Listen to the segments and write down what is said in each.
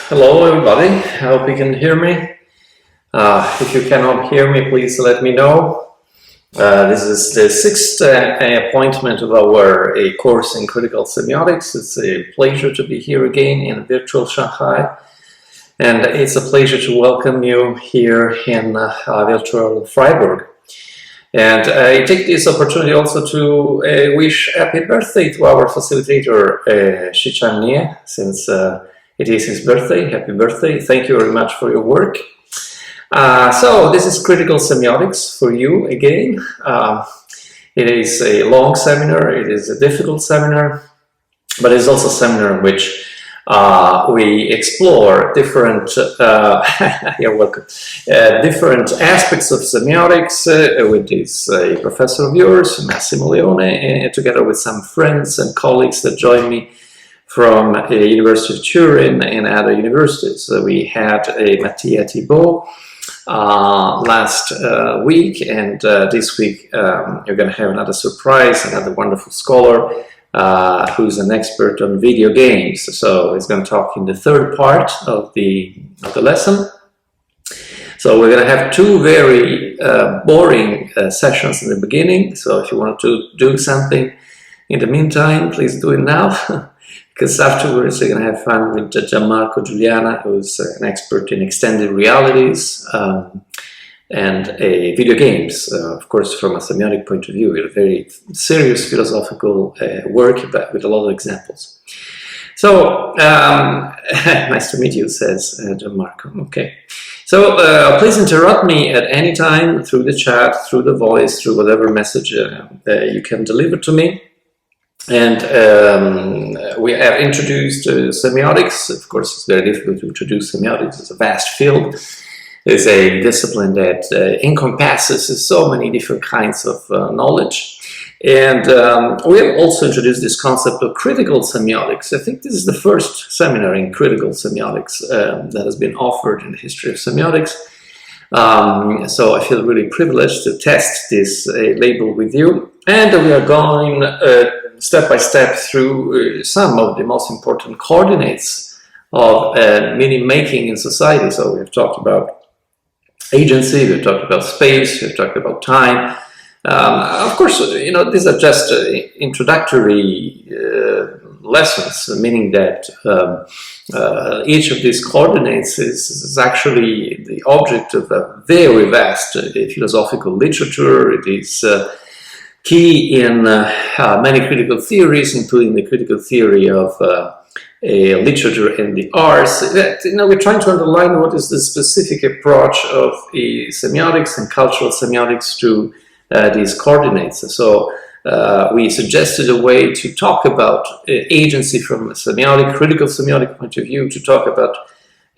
Hello everybody, I hope you can hear me. If you cannot hear me, please let me know. This is the sixth appointment of our course in critical semiotics. It's a pleasure to be here again in virtual Shanghai, and it's a pleasure to welcome you here in virtual Freiburg. And I take this opportunity also to wish happy birthday to our facilitator, Shichang Nie, since it is his birthday. Happy birthday. Thank you very much for your work. So this is critical semiotics for you again. It is a long seminar. It is a difficult seminar, but it's also a seminar in which we explore different, you're welcome, different aspects of semiotics with this professor of yours, Massimo LEONE, together with some friends and colleagues that join me from the University of Turin and other universities. We had Mattia Thibault last week, and this week you're going to have another surprise, another wonderful scholar who's an expert on video games. So he's going to talk in the third part of the lesson. So we're going to have two very boring sessions in the beginning. So if you want to do something in the meantime, please do it now. Because afterwards we're going to have fun with Gianmarco Giuliana, who's an expert in extended realities and video games, of course from a semiotic point of view, with a very serious philosophical work but with a lot of examples. So, nice to meet you, says Gianmarco. Okay. So please interrupt me at any time through the chat, through the voice, through whatever message you can deliver to me. And we have introduced semiotics. Of course, it's very difficult to introduce semiotics. It's a vast field. It's a discipline that encompasses so many different kinds of knowledge. And we have also introduced this concept of critical semiotics. I think this is the first seminar in critical semiotics that has been offered in the history of semiotics. So I feel really privileged to test this label with you. And we are going step by step through some of the most important coordinates of meaning making in society. So we've talked about agency, we've talked about space, we've talked about time. Of course, you know, these are just introductory lessons, meaning that each of these coordinates is actually the object of a very vast philosophical literature. It is key in many critical theories, including the critical theory of literature and the arts. You know, we're trying to underline what is the specific approach of semiotics and cultural semiotics to these coordinates. So we suggested a way to talk about agency from a semiotic, critical semiotic point of view, to talk about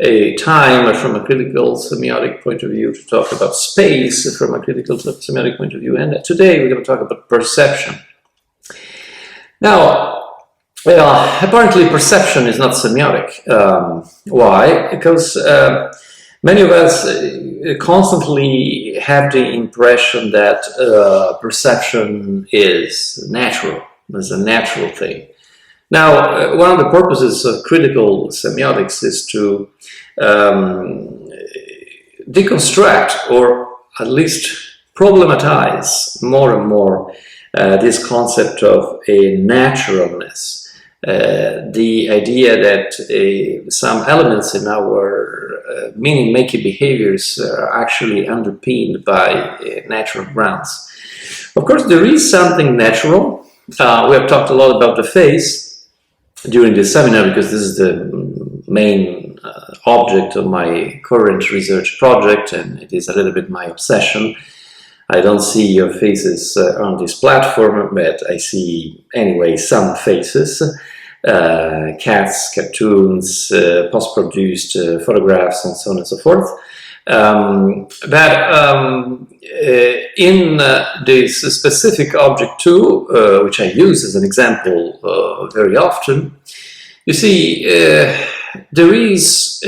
a time from a critical semiotic point of view, to talk about space from a critical semiotic point of view, and today we're going to talk about perception. Now, well, apparently perception is not semiotic. Why? Because many of us constantly have the impression that perception is natural, is a natural thing. Now, one of the purposes of critical semiotics is to deconstruct, or at least problematize more and more this concept of a naturalness. The idea that some elements in our meaning-making behaviors are actually underpinned by natural grounds. Of course, there is something natural. We have talked a lot about the face during this seminar, because this is the main object of my current research project, and it is a little bit my obsession. I don't see your faces on this platform, but I see anyway some faces. Cats, cartoons, post-produced photographs, and so on and so forth. In this specific object too, which I use as an example very often, you see, there is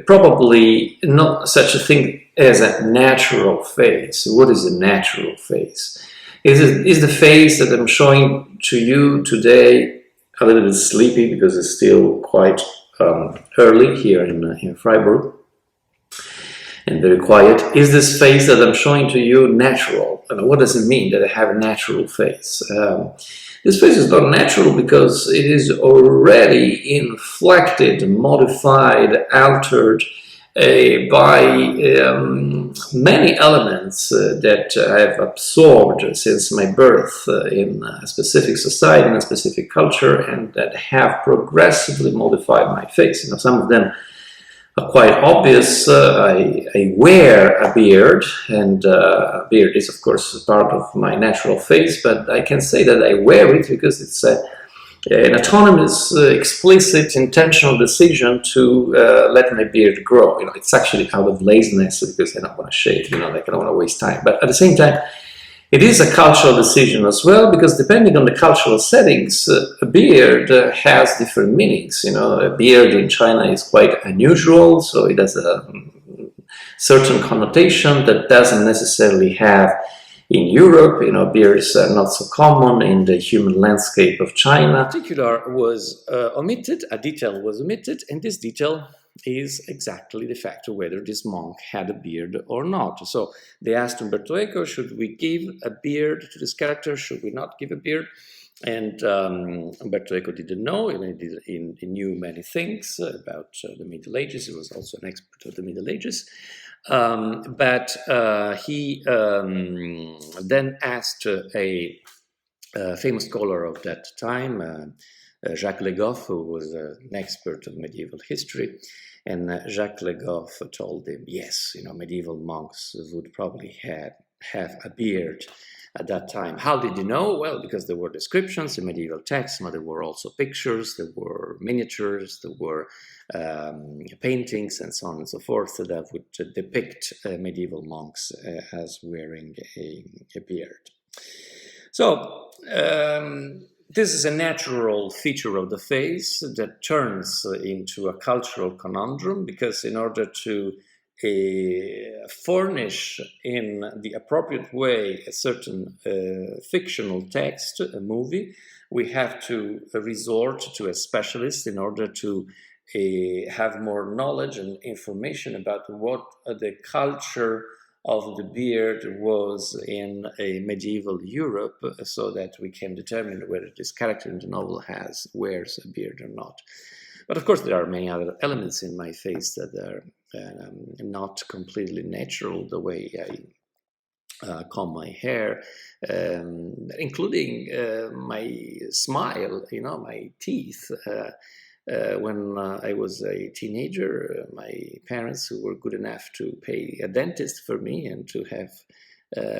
probably not such a thing as a natural face. What is a natural face? Is the face that I'm showing to you today a little bit sleepy because it's still quite early here in Freiburg, and very quiet. Is this face that I'm showing to you natural? And what does it mean that I have a natural face? This face is not natural because it is already inflected, modified, altered by many elements that I've absorbed since my birth in a specific society, in a specific culture, and that have progressively modified my face. You know, some of them are quite obvious. I wear a beard, and a beard is, of course, part of my natural face, but I can say that I wear it because it's an autonomous, explicit, intentional decision to let my beard grow. You know, it's actually out of laziness because I don't want to shave. You know, like I don't want to waste time. But at the same time, it is a cultural decision as well, because depending on the cultural settings, a beard has different meanings. You know, a beard in China is quite unusual, so it has a certain connotation that doesn't necessarily have in Europe. You know, beards are not so common in the human landscape of China. In particular was omitted, a detail was omitted, and this detail is exactly the fact of whether this monk had a beard or not. So they asked Umberto Eco, should we give a beard to this character? Should we not give a beard? And Umberto Eco didn't know, and he knew many things about the Middle Ages. He was also an expert of the Middle Ages. But he then asked a famous scholar of that time, Jacques Le Goff, who was an expert of medieval history, and Jacques Le Goff told him, yes, you know, medieval monks would probably have a beard at that time. How did he know? Well, because there were descriptions in medieval texts, but there were also pictures, there were miniatures, there were paintings, and so on and so forth, that would depict medieval monks as wearing a beard. So this is a natural feature of the face that turns into a cultural conundrum, because in order to furnish in the appropriate way a certain fictional text, a movie, we have to resort to a specialist in order to have more knowledge and information about what the culture of the beard was in a medieval Europe, so that we can determine whether this character in the novel wears a beard or not. But of course, there are many other elements in my face that are not completely natural, the way I comb my hair, including my smile, you know, my teeth. When I was a teenager, my parents, who were good enough to pay a dentist for me and to have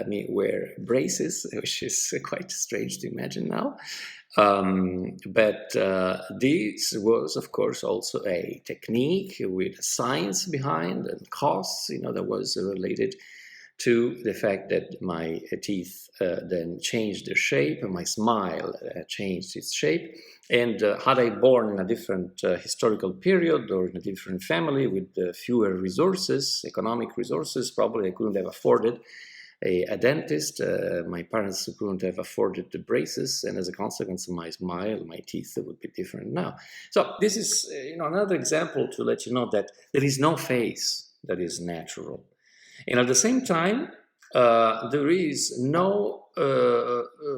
me wear braces, which is quite strange to imagine now. But this was, of course, also a technique with science behind and costs, you know, that was related to the fact that my teeth then changed their shape, and my smile changed its shape. And had I born in a different historical period or in a different family with fewer resources, economic resources, probably I couldn't have afforded a dentist. My parents couldn't have afforded the braces, and as a consequence of my smile, my teeth would be different now. So this is another example to let you know that there is no face that is natural. And at the same time, there is no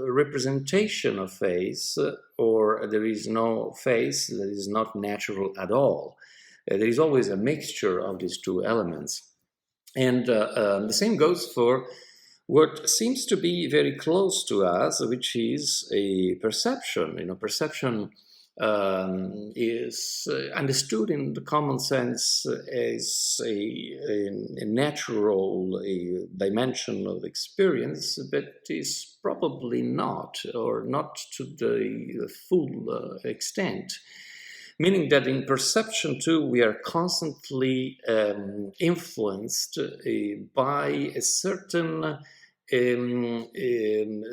representation of face, or there is no face that is not natural at all. There is always a mixture of these two elements. And the same goes for what seems to be very close to us, which is a perception. Perception is understood in the common sense as a natural dimension of experience, but is probably not, or not to the full extent. Meaning that in perception too, we are constantly influenced by a certain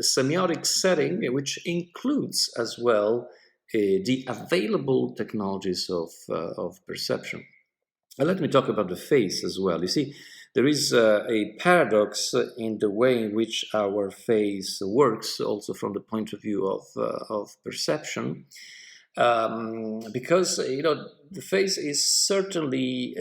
semiotic setting, which includes as well the available technologies of perception. Let me talk about the face as well. You see, there is a paradox in the way in which our face works, also from the point of view of perception. Because the face is certainly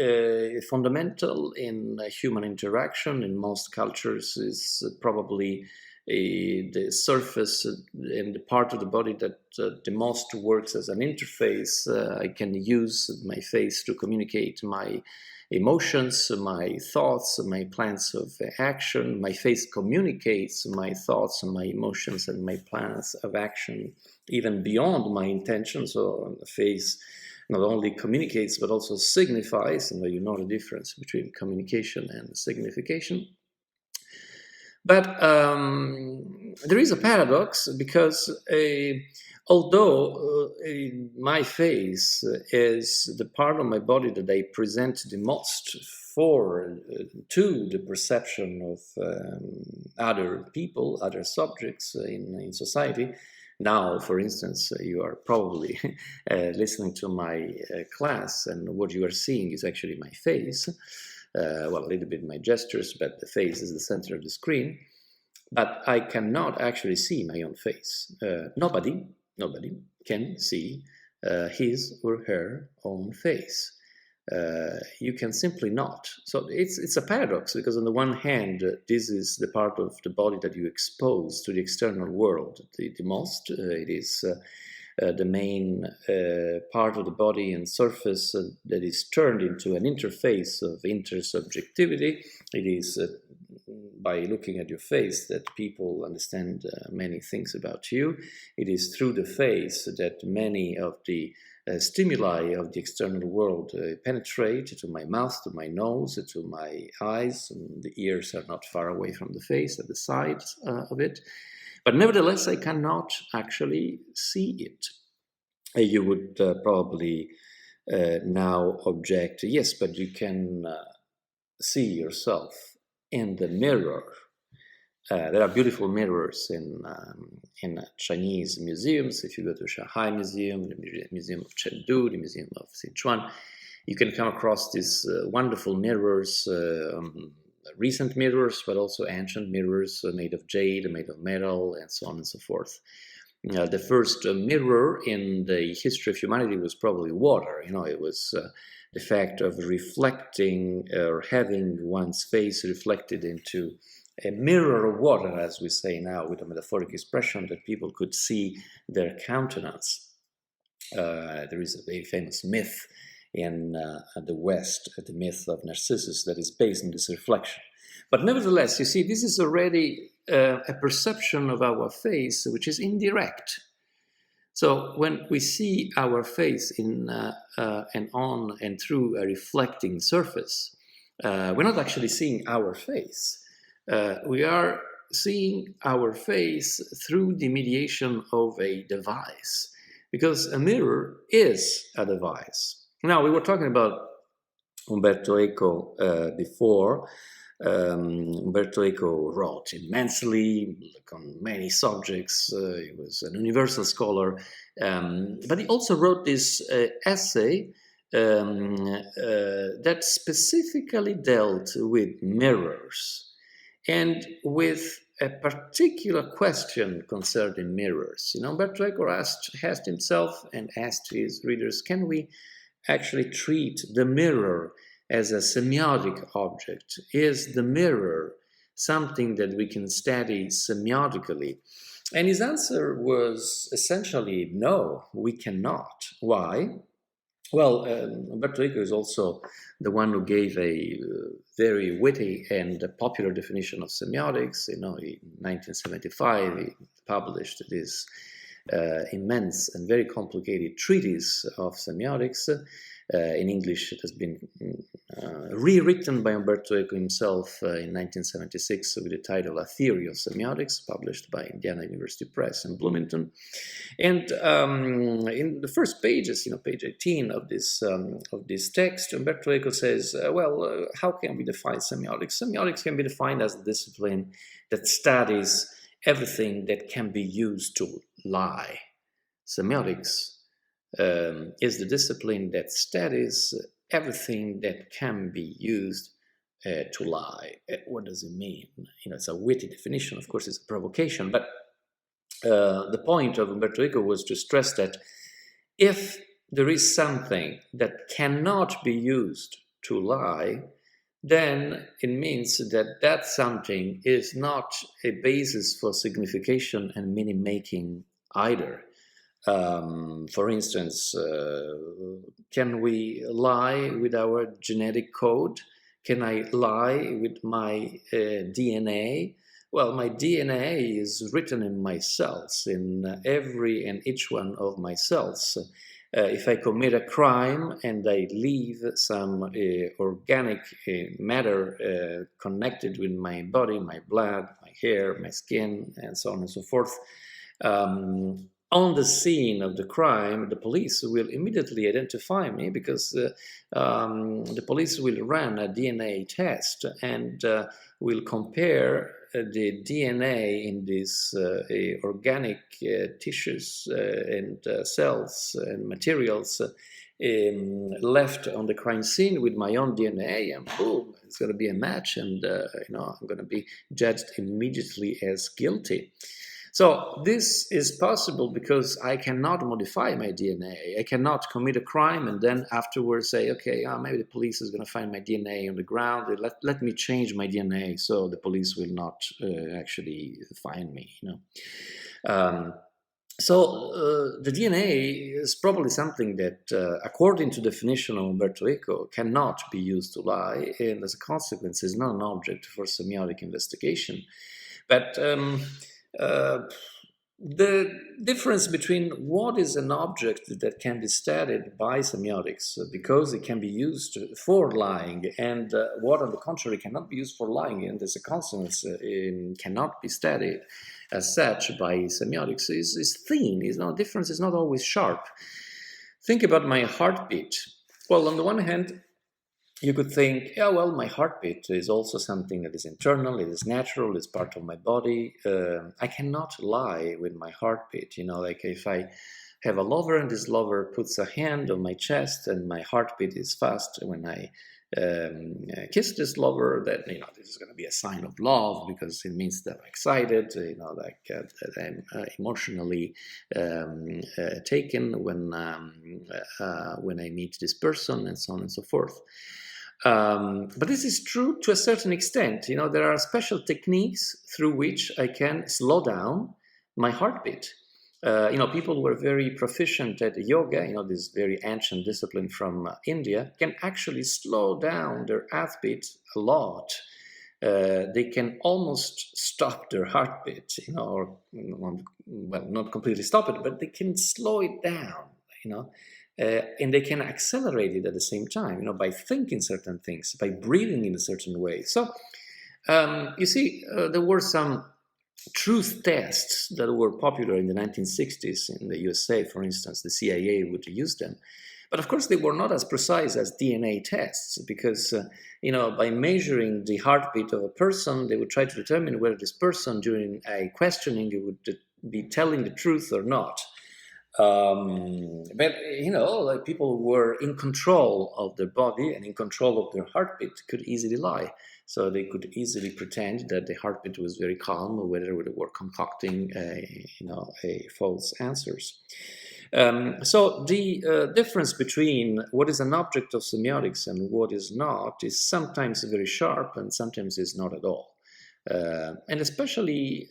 fundamental in human interaction. In most cultures, is probably the surface and the part of the body that the most works as an interface. I can use my face to communicate my emotions, my thoughts, my plans of action. My face communicates my thoughts and my emotions and my plans of action even beyond my intentions. So the face not only communicates but also signifies, and you know the difference between communication and signification. But there is a paradox, because although my face is the part of my body that I present the most to the perception of other people, other subjects in society. Now, for instance, you are probably listening to my class, and what you are seeing is actually my face. Well, a little bit my gestures, but the face is the center of the screen. But I cannot actually see my own face. Nobody can see his or her own face. You can simply not. So it's a paradox, because on the one hand, this is the part of the body that you expose to the external world the most. It is the main part of the body and surface that is turned into an interface of intersubjectivity. It is by looking at your face that people understand many things about you. It is through the face that many of the stimuli of the external world penetrate to my mouth, to my nose, to my eyes. And the ears are not far away from the face, at the sides of it. But nevertheless, I cannot actually see it. You would probably now object, yes, but you can see yourself in the mirror. There are beautiful mirrors in Chinese museums. If you go to Shanghai Museum, the Museum of Chengdu, the Museum of Sichuan, you can come across these wonderful mirrors, recent mirrors, but also ancient mirrors made of jade, made of metal, and so on and so forth. The first mirror in the history of humanity was probably water. It was the fact of reflecting or having one's face reflected into a mirror of water, as we say now, with a metaphoric expression, that people could see their countenance. There is a very famous myth in the West, the myth of Narcissus, that is based on this reflection. But nevertheless, you see, this is already a perception of our face which is indirect. So when we see our face in and on and through a reflecting surface, we're not actually seeing our face. We are seeing our face through the mediation of a device, because a mirror is a device. Now, we were talking about Umberto Eco before. Umberto Eco wrote immensely on many subjects. He was an universal scholar, but he also wrote this essay that specifically dealt with mirrors and with a particular question concerning mirrors. Umberto Eco asked himself and asked his readers, can we actually treat the mirror as a semiotic object? Is the mirror something that we can study semiotically? And his answer was essentially no, we cannot. Why? Well, Umberto Eco is also the one who gave a very witty and popular definition of semiotics. In 1975, he published this immense and very complicated treatise of semiotics. In English, it has been rewritten by Umberto Eco himself in 1976 with the title A Theory of Semiotics, published by Indiana University Press in Bloomington. And in the first pages, page 18 of this text, Umberto Eco says, how can we define semiotics? Semiotics can be defined as a discipline that studies everything that can be used to lie. Semiotics is the discipline that studies everything that can be used to lie. What does it mean? It's a witty definition. Of course, it's a provocation. But the point of Umberto Eco was to stress that if there is something that cannot be used to lie, then it means that that something is not a basis for signification and meaning making either. For instance, can we lie with our genetic code? Can I lie with my DNA? Well, my DNA is written in my cells, in every and each one of my cells. If I commit a crime and I leave some organic matter connected with my body, my blood, my hair, my skin, and so on and so forth, on the scene of the crime, the police will immediately identify me because the police will run a DNA test and will compare the DNA in these organic tissues and cells and materials left on the crime scene with my own DNA, and boom, it's going to be a match, and I'm going to be judged immediately as guilty. So this is possible because I cannot modify my DNA. I cannot commit a crime and then afterwards say, okay, maybe the police is going to find my DNA on the ground. Let me change my DNA so the police will not actually find me. So the DNA is probably something that, according to the definition of Umberto Eco, cannot be used to lie, and as a consequence is not an object for semiotic investigation. But the difference between what is an object that can be studied by semiotics because it can be used for lying and what, on the contrary, cannot be used for lying and as a consequence cannot be studied as such by semiotics is thin. Difference is not always sharp. Think about my heartbeat. Well, on the one hand, you could think, yeah, well, my heartbeat is also something that is internal, it is natural, it's part of my body. I cannot lie with my heartbeat. Like if I have a lover and this lover puts a hand on my chest and my heartbeat is fast when I kiss this lover, that this is going to be a sign of love because it means that I'm excited, that I'm emotionally taken when I meet this person, and so on and so forth. But this is true to a certain extent. There are special techniques through which I can slow down my heartbeat. People who are very proficient at yoga, this very ancient discipline from India, can actually slow down their heartbeat a lot. They can almost stop their heartbeat, or not completely stop it, but they can slow it down, and they can accelerate it at the same time, by thinking certain things, by breathing in a certain way. So, you see, there were some truth tests that were popular in the 1960s in the USA, for instance. The CIA would use them. But of course, they were not as precise as DNA tests because, by measuring the heartbeat of a person, they would try to determine whether this person, during a questioning, would be telling the truth or not. But like people who were in control of their body and in control of their heartbeat could easily lie. So they could easily pretend that the heartbeat was very calm, or whether they were concocting, false answers. So the difference between what is an object of semiotics and what is not is sometimes very sharp and sometimes is not at all. And especially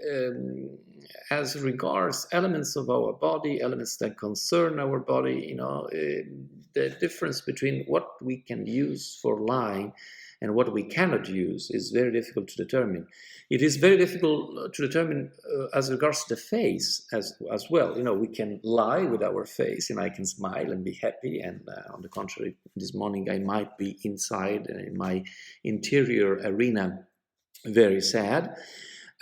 as regards elements of our body, elements that concern our body, the difference between what we can use for lying and what we cannot use is very difficult to determine. It is very difficult to determine as regards to the face as well. We can lie with our face, and I can smile and be happy, and on the contrary, this morning I might be inside in my interior arena very sad.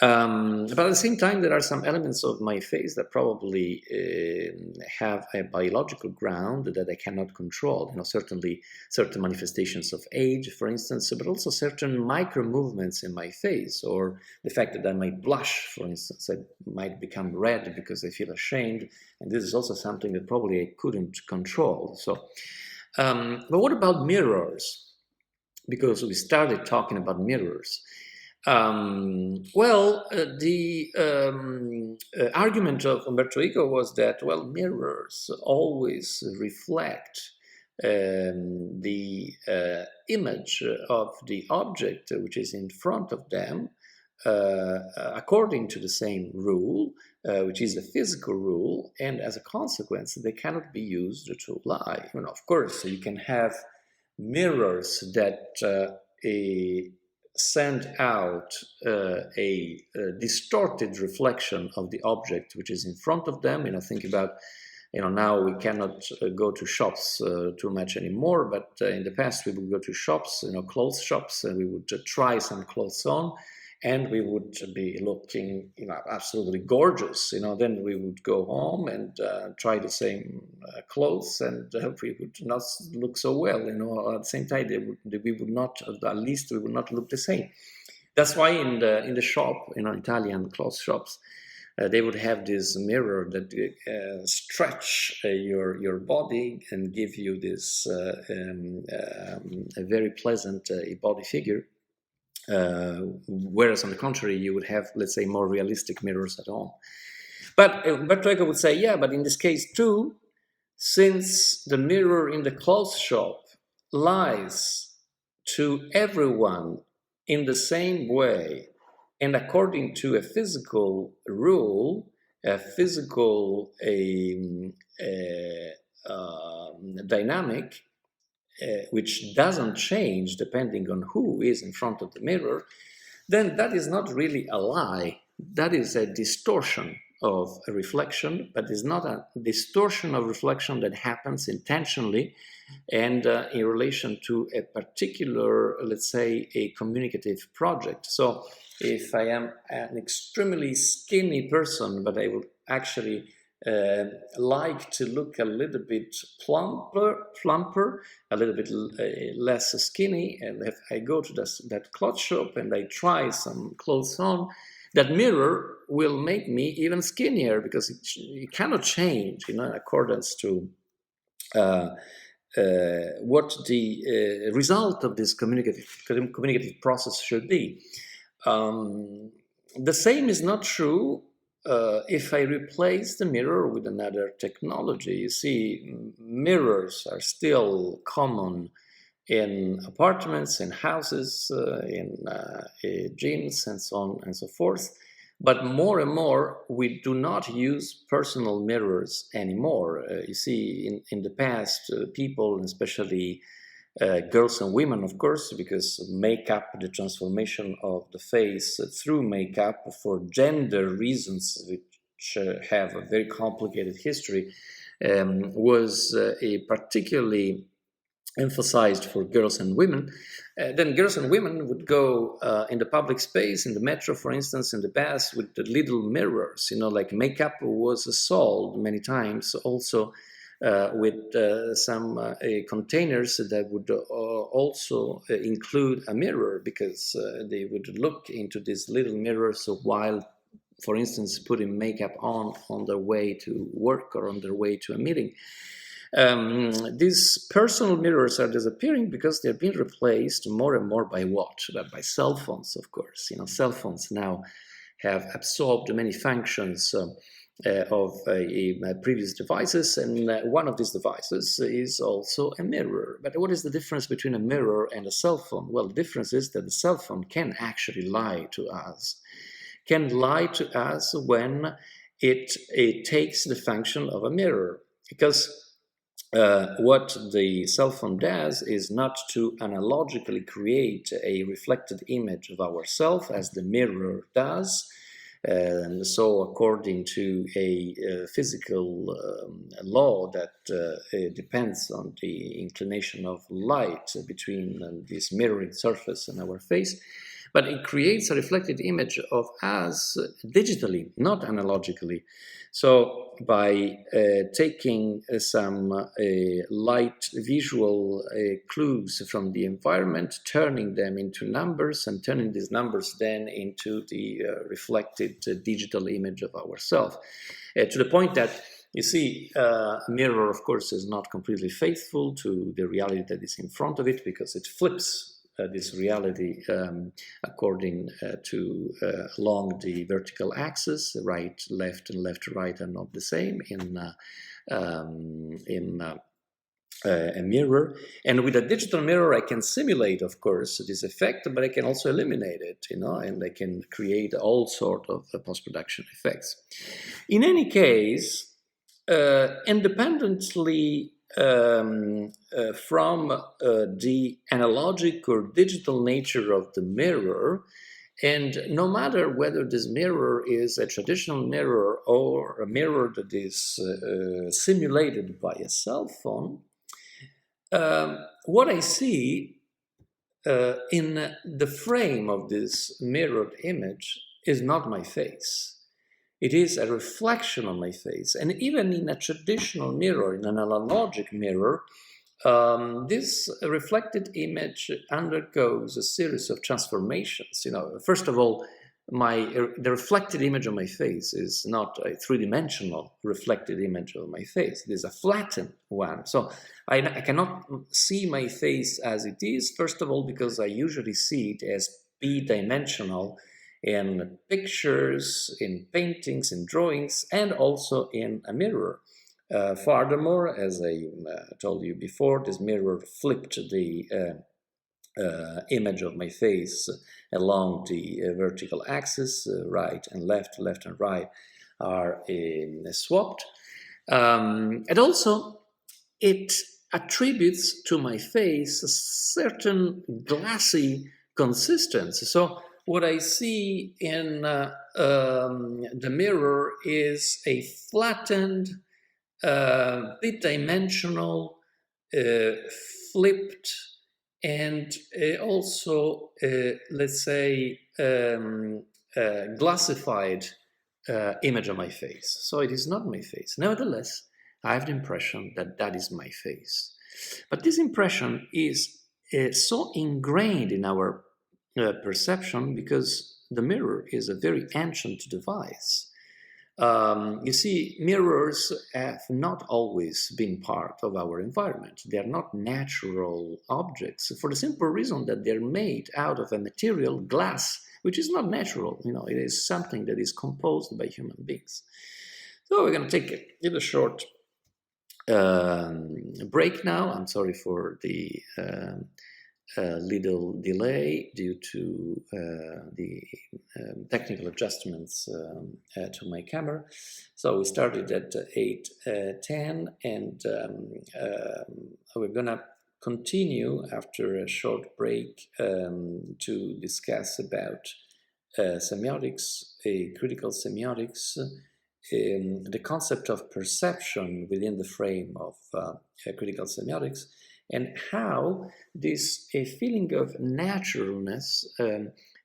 But at the same time, there are some elements of my face that probably have a biological ground that I cannot control. Certainly certain manifestations of age, for instance, but also certain micro movements in my face, or the fact that I might blush, for instance. I might become red because I feel ashamed, and this is also something that probably I couldn't control. So, but what about mirrors? Because we started talking about mirrors. The argument of Umberto Eco was that, well, mirrors always reflect the image of the object which is in front of them, according to the same rule, which is a physical rule, and as a consequence, they cannot be used to lie. Of course, you can have mirrors that send out a distorted reflection of the object which is in front of them. Think about, now we cannot go to shops too much anymore, but in the past we would go to shops, clothes shops, and we would try some clothes on, and we would be looking, absolutely gorgeous. Then we would go home and try the same clothes, and we would not look so well. At the same time, we would not, at least we would not look the same. That's why in the shop, Italian clothes shops, they would have this mirror that stretch your body and give you this a very pleasant body figure. Whereas on the contrary, you would have, let's say, more realistic mirrors at home. But Umberto Eco would say, yeah, but in this case too, since the mirror in the clothes shop lies to everyone in the same way and according to a physical rule, a physical dynamic, which doesn't change depending on who is in front of the mirror, then that is not really a lie. That is a distortion of a reflection, but it's not a distortion of reflection that happens intentionally and in relation to a particular, let's say, a communicative project. So if I am an extremely skinny person, but I would actually like to look a little bit plumper, a little bit less skinny, and if I go to that clothes shop and I try some clothes on, that mirror will make me even skinnier, because it cannot change in accordance to what the result of this communicative process should be. The same is not true if I replace the mirror with another technology. You see, mirrors are still common in apartments, in houses, in gyms, and so on and so forth. But more and more, we do not use personal mirrors anymore. You see, in the past, people, especially girls and women, of course, because makeup, the transformation of the face through makeup for gender reasons, which have a very complicated history, was a particularly emphasized for girls and women. Then girls and women would go in the public space, in the metro, for instance, in the bus, with the little mirrors, like makeup was sold many times also with some containers that would also include a mirror, because they would look into these little mirrors while, for instance, putting makeup on their way to work or on their way to a meeting. These personal mirrors are disappearing because they're being replaced more and more by what? By cell phones, of course. Cell phones now have absorbed many functions of previous devices, and one of these devices is also a mirror. But what is the difference between a mirror and a cell phone? Well, the difference is that the cell phone can actually lie to us, when it takes the function of a mirror, because what the cell phone does is not to analogically create a reflected image of ourselves as the mirror does. And so according to a physical law that depends on the inclination of light between this mirroring surface and our face, but it creates a reflected image of us digitally, not analogically. So by taking some light visual clues from the environment, turning them into numbers, and turning these numbers then into the reflected digital image of ourselves, to the point that, you see, a mirror, of course, is not completely faithful to the reality that is in front of it, because it flips this reality according to along the vertical axis. Right, left, and left, right are not the same in a mirror. And with a digital mirror, I can simulate, of course, this effect, but I can also eliminate it, and I can create all sort of post-production effects. In any case, independently from the analogic or digital nature of the mirror, and no matter whether this mirror is a traditional mirror or a mirror that is simulated by a cell phone, what I see in the frame of this mirrored image is not my face. It is a reflection of my face. And even in a traditional mirror, in an analogic mirror, this reflected image undergoes a series of transformations. First of all, the reflected image of my face is not a three-dimensional reflected image of my face. It is a flattened one. So I cannot see my face as it is, first of all, because I usually see it as b-dimensional in pictures, in paintings, in drawings, and also in a mirror. Furthermore, as I told you before, this mirror flipped the image of my face along the vertical axis, right and left and right are swapped. And also, it attributes to my face a certain glassy consistence. So what I see in the mirror is a flattened, bit-dimensional, flipped, and also, let's say, glassified image of my face. So it is not my face. Nevertheless, I have the impression that that is my face. But this impression is so ingrained in our perception because the mirror is a very ancient device. You see, mirrors have not always been part of our environment. They are not natural objects for the simple reason that they're made out of a material, glass, which is not natural. It is something that is composed by human beings. So we're going to take a little short break now. I'm sorry for the little delay due to the technical adjustments to my camera. So we started at 8:10, and we're gonna continue after a short break to discuss about semiotics, critical semiotics, the concept of perception within the frame of critical semiotics, and how this feeling of naturalness,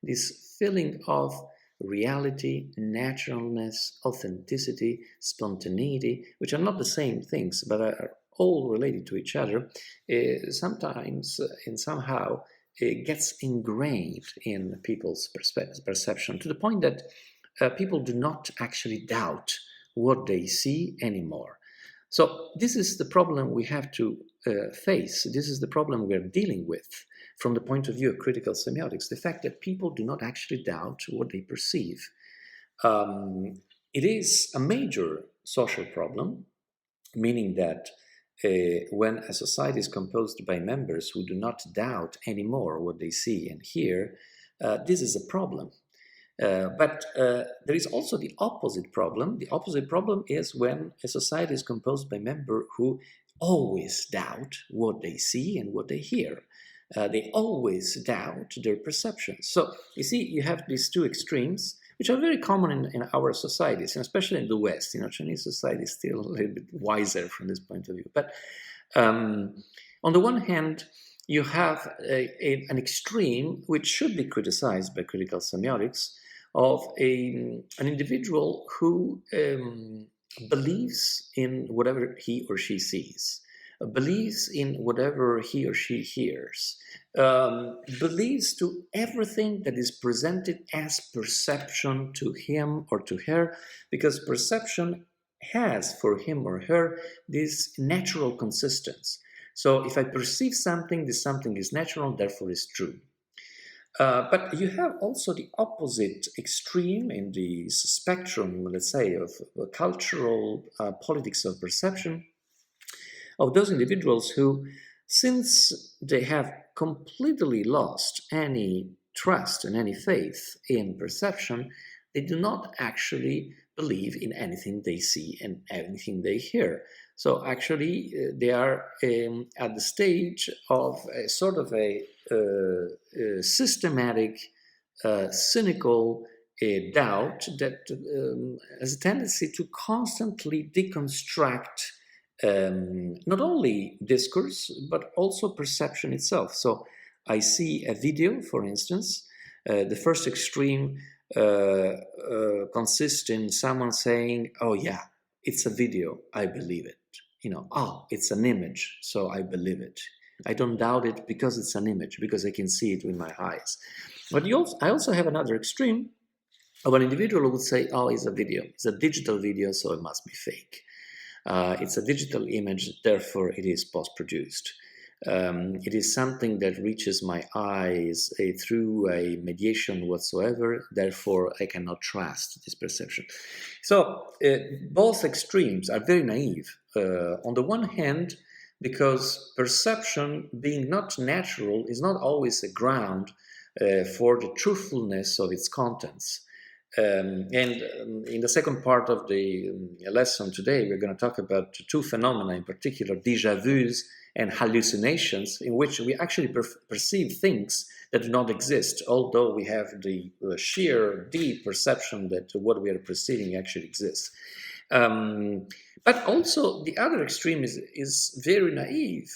this feeling of reality, naturalness, authenticity, spontaneity, which are not the same things, but are all related to each other, sometimes and somehow it gets ingrained in people's perception, to the point that people do not actually doubt what they see anymore. So this is the problem we have to face. This is the problem we're dealing with from the point of view of critical semiotics, the fact that people do not actually doubt what they perceive. It is a major social problem, meaning that when a society is composed by members who do not doubt anymore what they see and hear, this is a problem. But there is also the opposite problem. The opposite problem is when a society is composed by members who always doubt what they see and what they hear. They always doubt their perceptions. So you see, you have these two extremes, which are very common in our societies, and especially in the West. Chinese society is still a little bit wiser from this point of view. But on the one hand, you have an extreme, which should be criticized by critical semiotics, of an individual who believes in whatever he or she sees, believes in whatever he or she hears, believes to everything that is presented as perception to him or to her, because perception has for him or her this natural consistence. So if I perceive something, this something is natural, therefore is true. But you have also the opposite extreme in the spectrum, let's say, of cultural politics of perception, of those individuals who, since they have completely lost any trust and any faith in perception, they do not actually believe in anything they see and anything they hear. So actually, they are at the stage of a sort of a systematic, cynical doubt that has a tendency to constantly deconstruct not only discourse, but also perception itself. So I see a video, for instance, the first extreme consists in someone saying, oh, yeah, it's a video, I believe it. Oh, it's an image, so I believe it. I don't doubt it because it's an image, because I can see it with my eyes. But I also have another extreme of an individual who would say, oh, it's a video, it's a digital video, so it must be fake. It's a digital image, therefore it is post-produced. It is something that reaches my eyes through a mediation whatsoever, therefore I cannot trust this perception. So both extremes are very naive. On the one hand, because perception, being not natural, is not always a ground for the truthfulness of its contents. And in the second part of the lesson today, we're going to talk about two phenomena in particular, déjà vus and hallucinations, in which we actually perceive things that do not exist, although we have the sheer deep perception that what we are perceiving actually exists. But also the other extreme is very naive.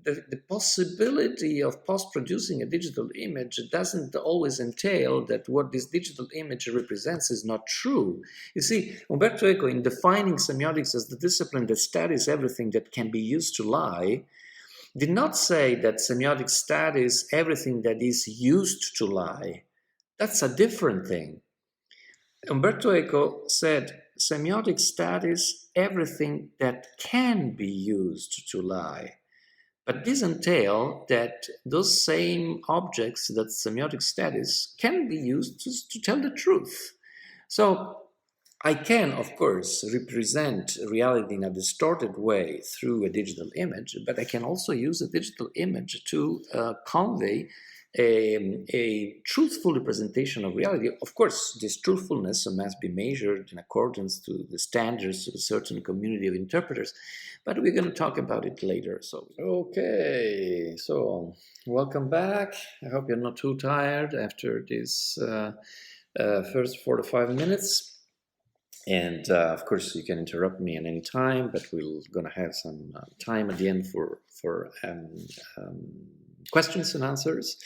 The possibility of post-producing a digital image doesn't always entail that what this digital image represents is not true. You see, Umberto Eco, in defining semiotics as the discipline that studies everything that can be used to lie, did not say that semiotics studies everything that is used to lie. That's a different thing. Umberto Eco said, semiotics studies everything that can be used to lie. But this entails that those same objects that semiotic studies can be used to tell the truth. So I can, of course, represent reality in a distorted way through a digital image, but I can also use a digital image to convey a truthful representation of reality. Of course, this truthfulness must be measured in accordance to the standards of a certain community of interpreters, but we're going to talk about it later. So, okay, so welcome back. I hope you're not too tired after this first 4 to 5 minutes. And of course, you can interrupt me at any time, but we're going to have some time at the end for questions and answers.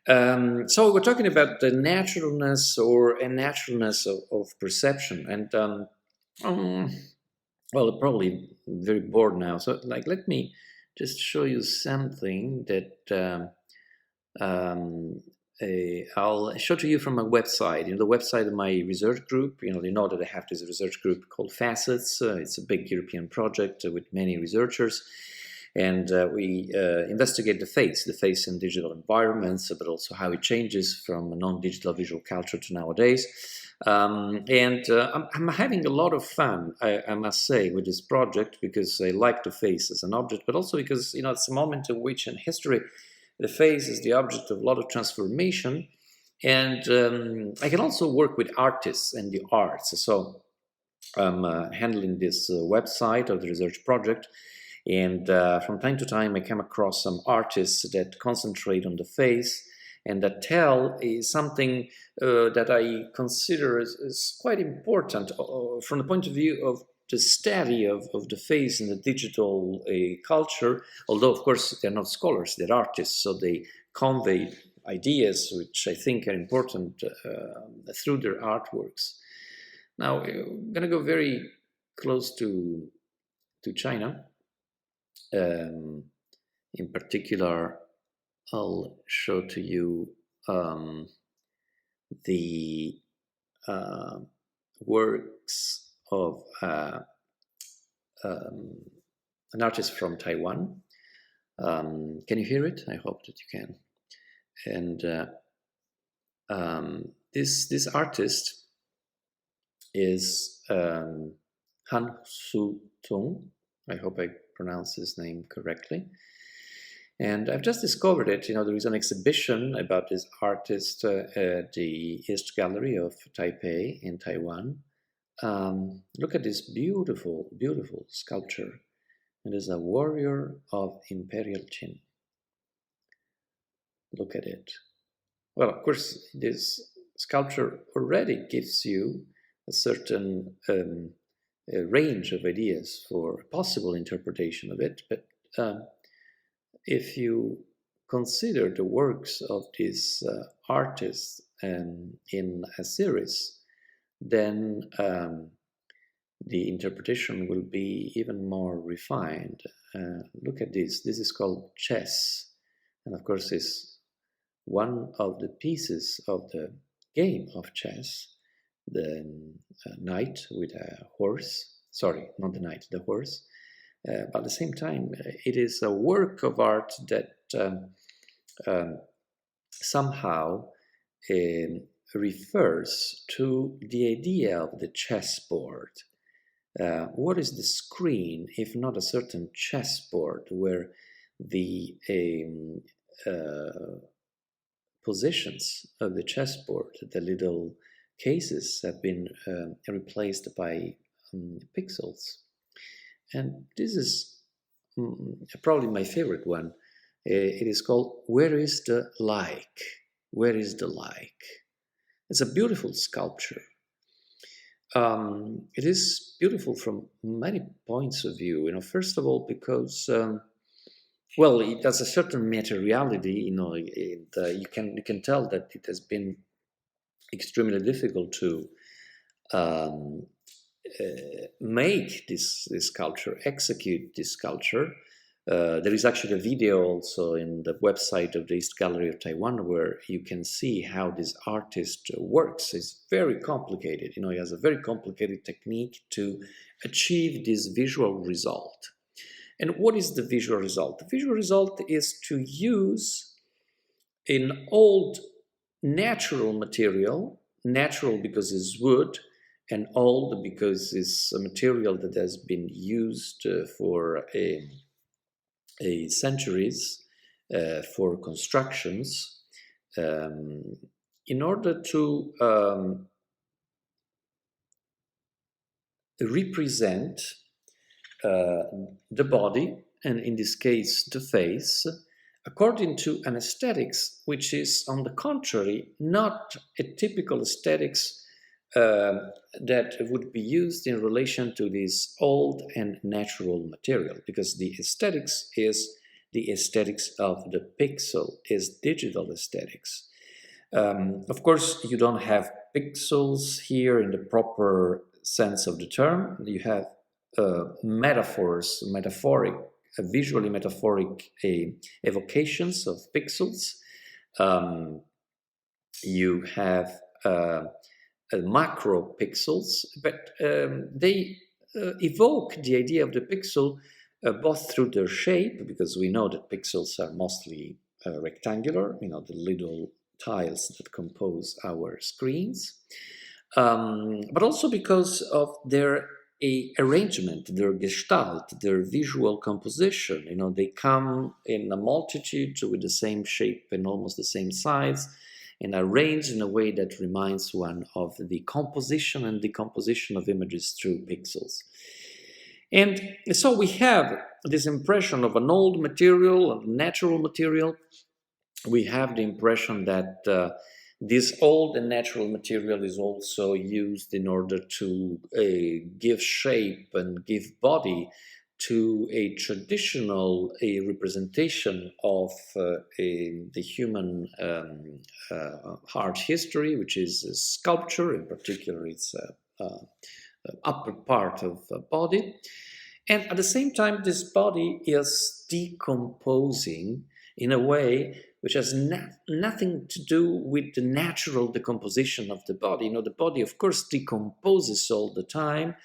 So we're talking about the naturalness or unnaturalness of perception, and well, probably very bored now. So, let me just show you something that I'll show to you from my website. The website of my research group. You know that I have this research group called Facets. It's a big European project with many researchers. And we investigate the face in digital environments, but also how it changes from a non-digital visual culture to nowadays. I'm having a lot of fun, I must say, with this project, because I like the face as an object, but also because it's a moment in which in history the face is the object of a lot of transformation. And I can also work with artists and the arts. So I'm handling this website of the research project. And from time to time, I come across some artists that concentrate on the face and that tell something that I consider is quite important from the point of view of the study of the face in the digital culture. Although, of course, they're not scholars, they're artists, so they convey ideas which I think are important through their artworks. Now, I'm going to go very close to China. In particular, I'll show to you the works of an artist from Taiwan. Can you hear it? I hope that you can. And this artist is Han Su Tung. I hope I pronounce his name correctly. And I've just discovered it. There is an exhibition about this artist at the East Gallery of Taipei in Taiwan. Look at this beautiful, beautiful sculpture. It is a warrior of imperial Qin. Look at it. Well, of course, this sculpture already gives you a certain range of ideas for possible interpretation of it, but if you consider the works of this artist in a series, then the interpretation will be even more refined. Look at this. This is called chess, and of course is one of the pieces of the game of chess, the knight with a horse. Sorry, not the knight, the horse. But at the same time, it is a work of art that somehow refers to the idea of the chessboard. What is the screen if not a certain chessboard where the positions of the chessboard, the little cases, have been replaced by pixels? And this is probably my favorite one. It is called Where is the Like? Where is the Like? It's a beautiful sculpture. It is beautiful from many points of view. First of all, because well, it has a certain materiality. You can tell that it has been extremely difficult to make this sculpture, execute this sculpture. There is actually a video also in the website of the East Gallery of Taiwan where you can see how this artist works. It's very complicated. He has a very complicated technique to achieve this visual result. And what is the visual result? The visual result is to use an old natural material, natural because it's wood, and old because it's a material that has been used for centuries for constructions, in order to represent the body, and in this case the face, according to an aesthetics which is, on the contrary, not a typical aesthetics that would be used in relation to this old and natural material, because the aesthetics is the aesthetics of the pixel, is digital aesthetics. Of course, you don't have pixels here in the proper sense of the term. You have metaphors, visually metaphoric evocations of pixels. You have macro pixels, but they evoke the idea of the pixel both through their shape, because we know that pixels are mostly rectangular, the little tiles that compose our screens, but also because of their arrangement, their gestalt, their visual composition. They come in a multitude with the same shape and almost the same size, and arranged in a way that reminds one of the composition and decomposition of images through pixels. And so we have this impression of an old material, of natural material. We have the impression that this old and natural material is also used in order to give shape and give body to a traditional representation of the human art history, which is sculpture. In particular, it's upper part of the body. And at the same time, this body is decomposing in a way which has nothing to do with the natural decomposition of the body. The body, of course, decomposes all the time,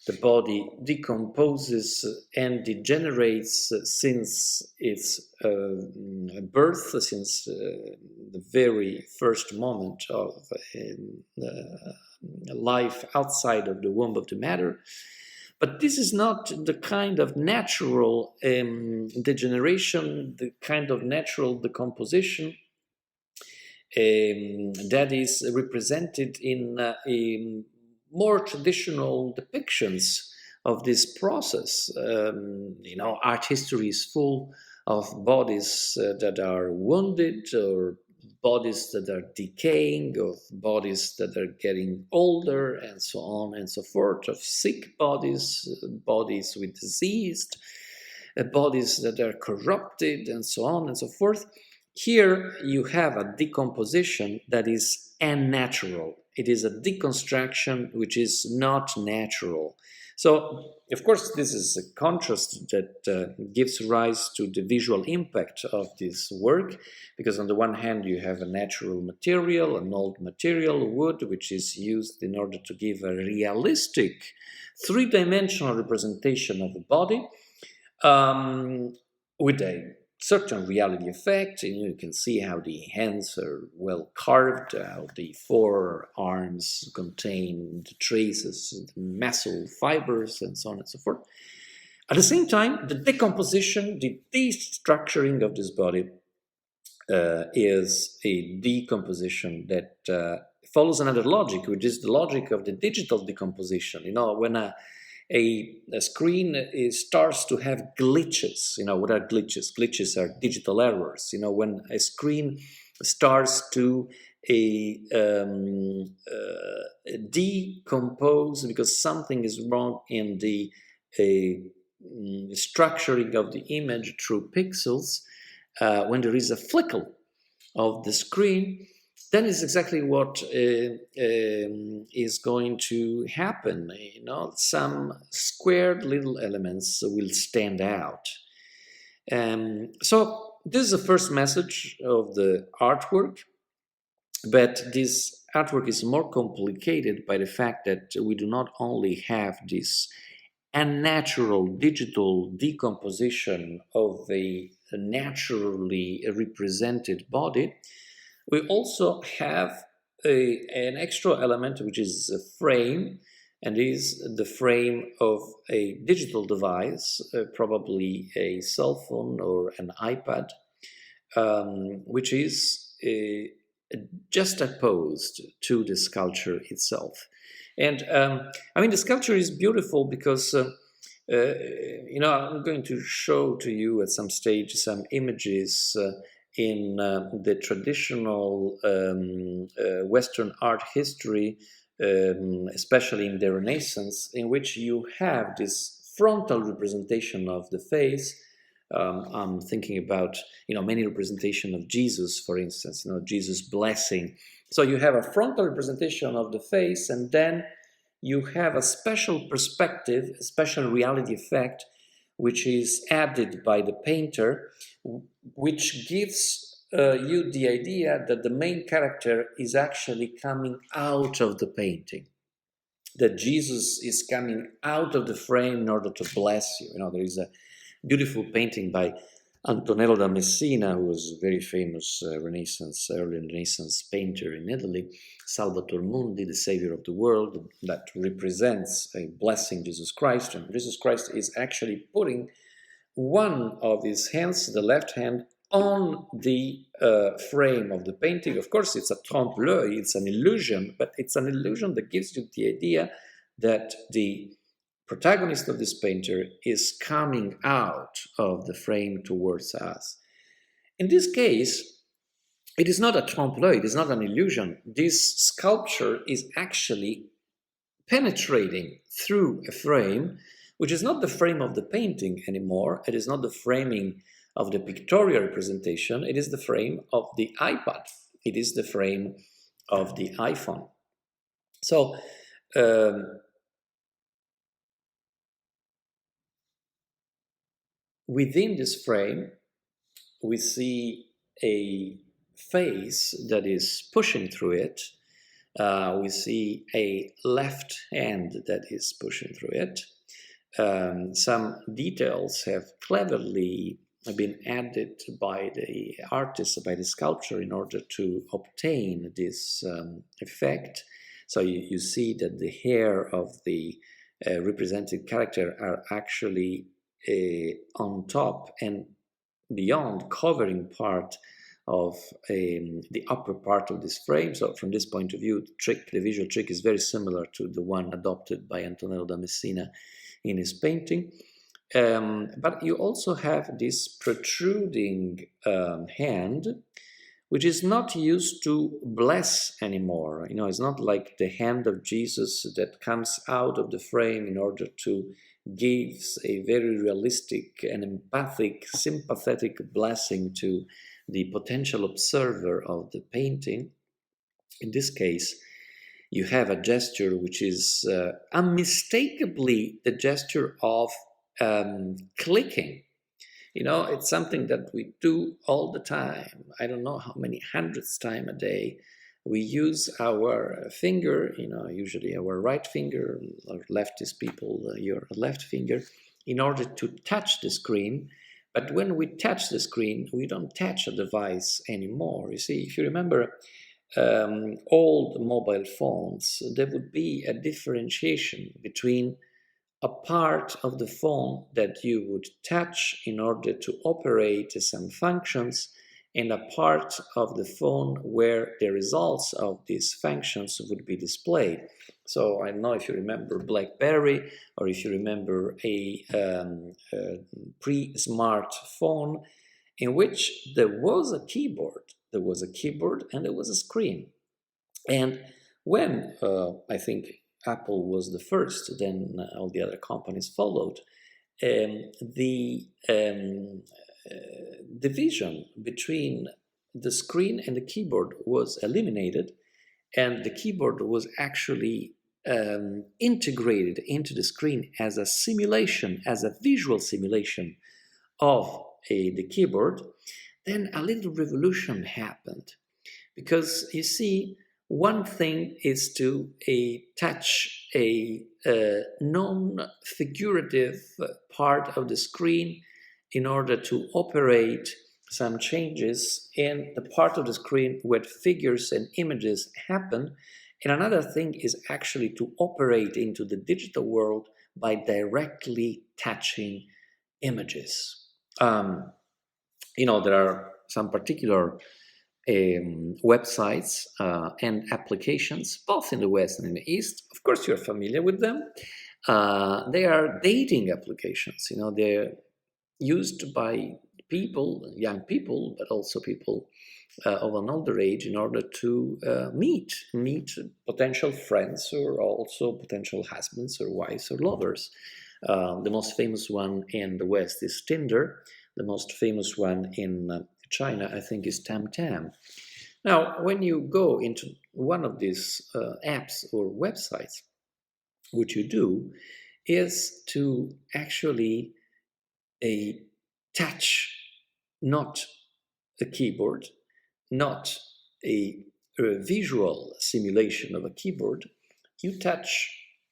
the body decomposes and degenerates since its birth, since the very first moment of life outside of the womb of the matter. But this is not the kind of natural degeneration, the kind of natural decomposition that is represented in more traditional depictions of this process. Art history is full of bodies that are wounded, or bodies that are decaying, of bodies that are getting older, and so on and so forth, of sick bodies, bodies with disease, bodies that are corrupted, and so on and so forth. Here you have a decomposition that is unnatural. It is a deconstruction which is not natural. So, of course, this is a contrast that gives rise to the visual impact of this work, because on the one hand you have a natural material, an old material, wood, which is used in order to give a realistic, three-dimensional representation of the body, with a certain reality effect. And you can see how the hands are well carved, how the forearms contain the traces, the muscle fibers, and so on and so forth. At the same time, the decomposition, the destructuring of this body is a decomposition that follows another logic, which is the logic of the digital decomposition. When a screen starts to have glitches. What are glitches? Glitches are digital errors. When a screen starts to decompose because something is wrong in the structuring of the image through pixels, when there is a flicker of the screen, then is exactly what is going to happen. Some squared little elements will stand out. So this is the first message of the artwork, but this artwork is more complicated by the fact that we do not only have this unnatural digital decomposition of a naturally represented body, we also have an extra element, which is a frame, and is the frame of a digital device, probably a cell phone or an iPad, which is juxtaposed to the sculpture itself. And the sculpture is beautiful because I'm going to show to you at some stage some images in the traditional Western art history, especially in the Renaissance, in which you have this frontal representation of the face. I'm thinking about many representation of Jesus, for instance, Jesus blessing. So you have a frontal representation of the face, and then you have a special perspective, a special reality effect, which is added by the painter, which gives you the idea that the main character is actually coming out of the painting, that Jesus is coming out of the frame in order to bless you. There is a beautiful painting by Antonello da Messina, who was a very famous early Renaissance painter in Italy, Salvator Mundi, the Savior of the World, that represents a blessing Jesus Christ. And Jesus Christ is actually putting one of his hands, the left hand, on the frame of the painting. Of course, it's a trompe-l'œil, it's an illusion, but it's an illusion that gives you the idea that the protagonist of this painter is coming out of the frame towards us. In this case, it is not a trompe-l'œil, it is not an illusion. This sculpture is actually penetrating through a frame, which is not the frame of the painting anymore. It is not the framing of the pictorial representation. It is the frame of the iPad. It is the frame of the iPhone. So, within this frame, we see a face that is pushing through it, We see a left hand that is pushing through it. Some details have cleverly been added by the artist, by the sculptor, in order to obtain this effect. So you see that the hair of the represented character are actually on top and beyond, covering part of the upper part of this frame. So from this point of view, the visual trick is very similar to the one adopted by Antonello da Messina in his painting. But you also have this protruding hand, which is not used to bless anymore. It's not like the hand of Jesus that comes out of the frame in order to give a very realistic and empathic, sympathetic blessing to the potential observer of the painting. In this case, you have a gesture which is unmistakably the gesture of clicking. It's something that we do all the time. I don't know how many hundreds times a day. We use our finger, usually our right finger, or leftist people, your left finger, in order to touch the screen. But when we touch the screen, we don't touch a device anymore. You see, if you remember old mobile phones, there would be a differentiation between a part of the phone that you would touch in order to operate some functions, and a part of the phone where the results of these functions would be displayed. So I don't know if you remember BlackBerry, or if you remember a pre-smart phone in which there was a keyboard. There was a keyboard and there was a screen. And when I think Apple was the first, then all the other companies followed, the division between the screen and the keyboard was eliminated, and the keyboard was actually integrated into the screen as a simulation, as a visual simulation of the keyboard. Then a little revolution happened, because you see, one thing is to touch a non-figurative part of the screen in order to operate some changes in the part of the screen where figures and images happen. And another thing is actually to operate into the digital world by directly touching images. There are some particular websites and applications, both in the West and in the East. Of course, you're familiar with them. They are dating applications. They're used by people, young people, but also people of an older age, in order to meet potential friends, or also potential husbands or wives or lovers. The most famous one in the West is Tinder. The most famous one in China, I think, is Tam. Now, when you go into one of these apps or websites, what you do is to actually touch not a keyboard, not a visual simulation of a keyboard. You touch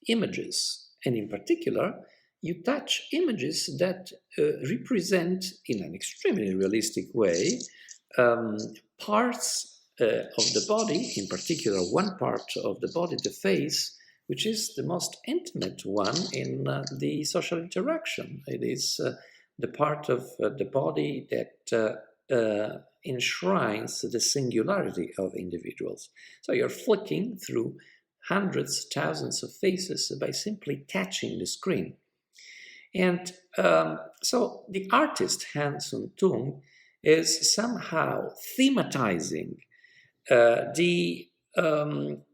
images, and in particular, you touch images that represent, in an extremely realistic way, parts of the body, in particular one part of the body, the face, which is the most intimate one in the social interaction. It is the part of the body that enshrines the singularity of individuals. So you're flicking through hundreds, thousands of faces by simply touching the screen. And so the artist Han Sun-tung is somehow thematizing the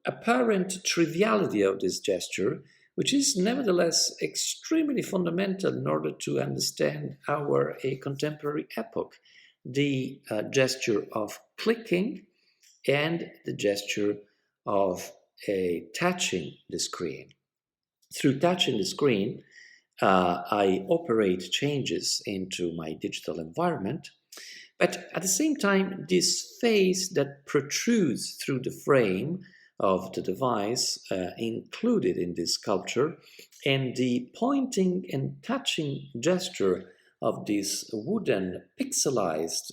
apparent triviality of this gesture, which is nevertheless extremely fundamental in order to understand our contemporary epoch. The gesture of clicking and the gesture of touching the screen. Through touching the screen, I operate changes into my digital environment, but at the same time, this face that protrudes through the frame of the device included in this sculpture, and the pointing and touching gesture of this wooden pixelized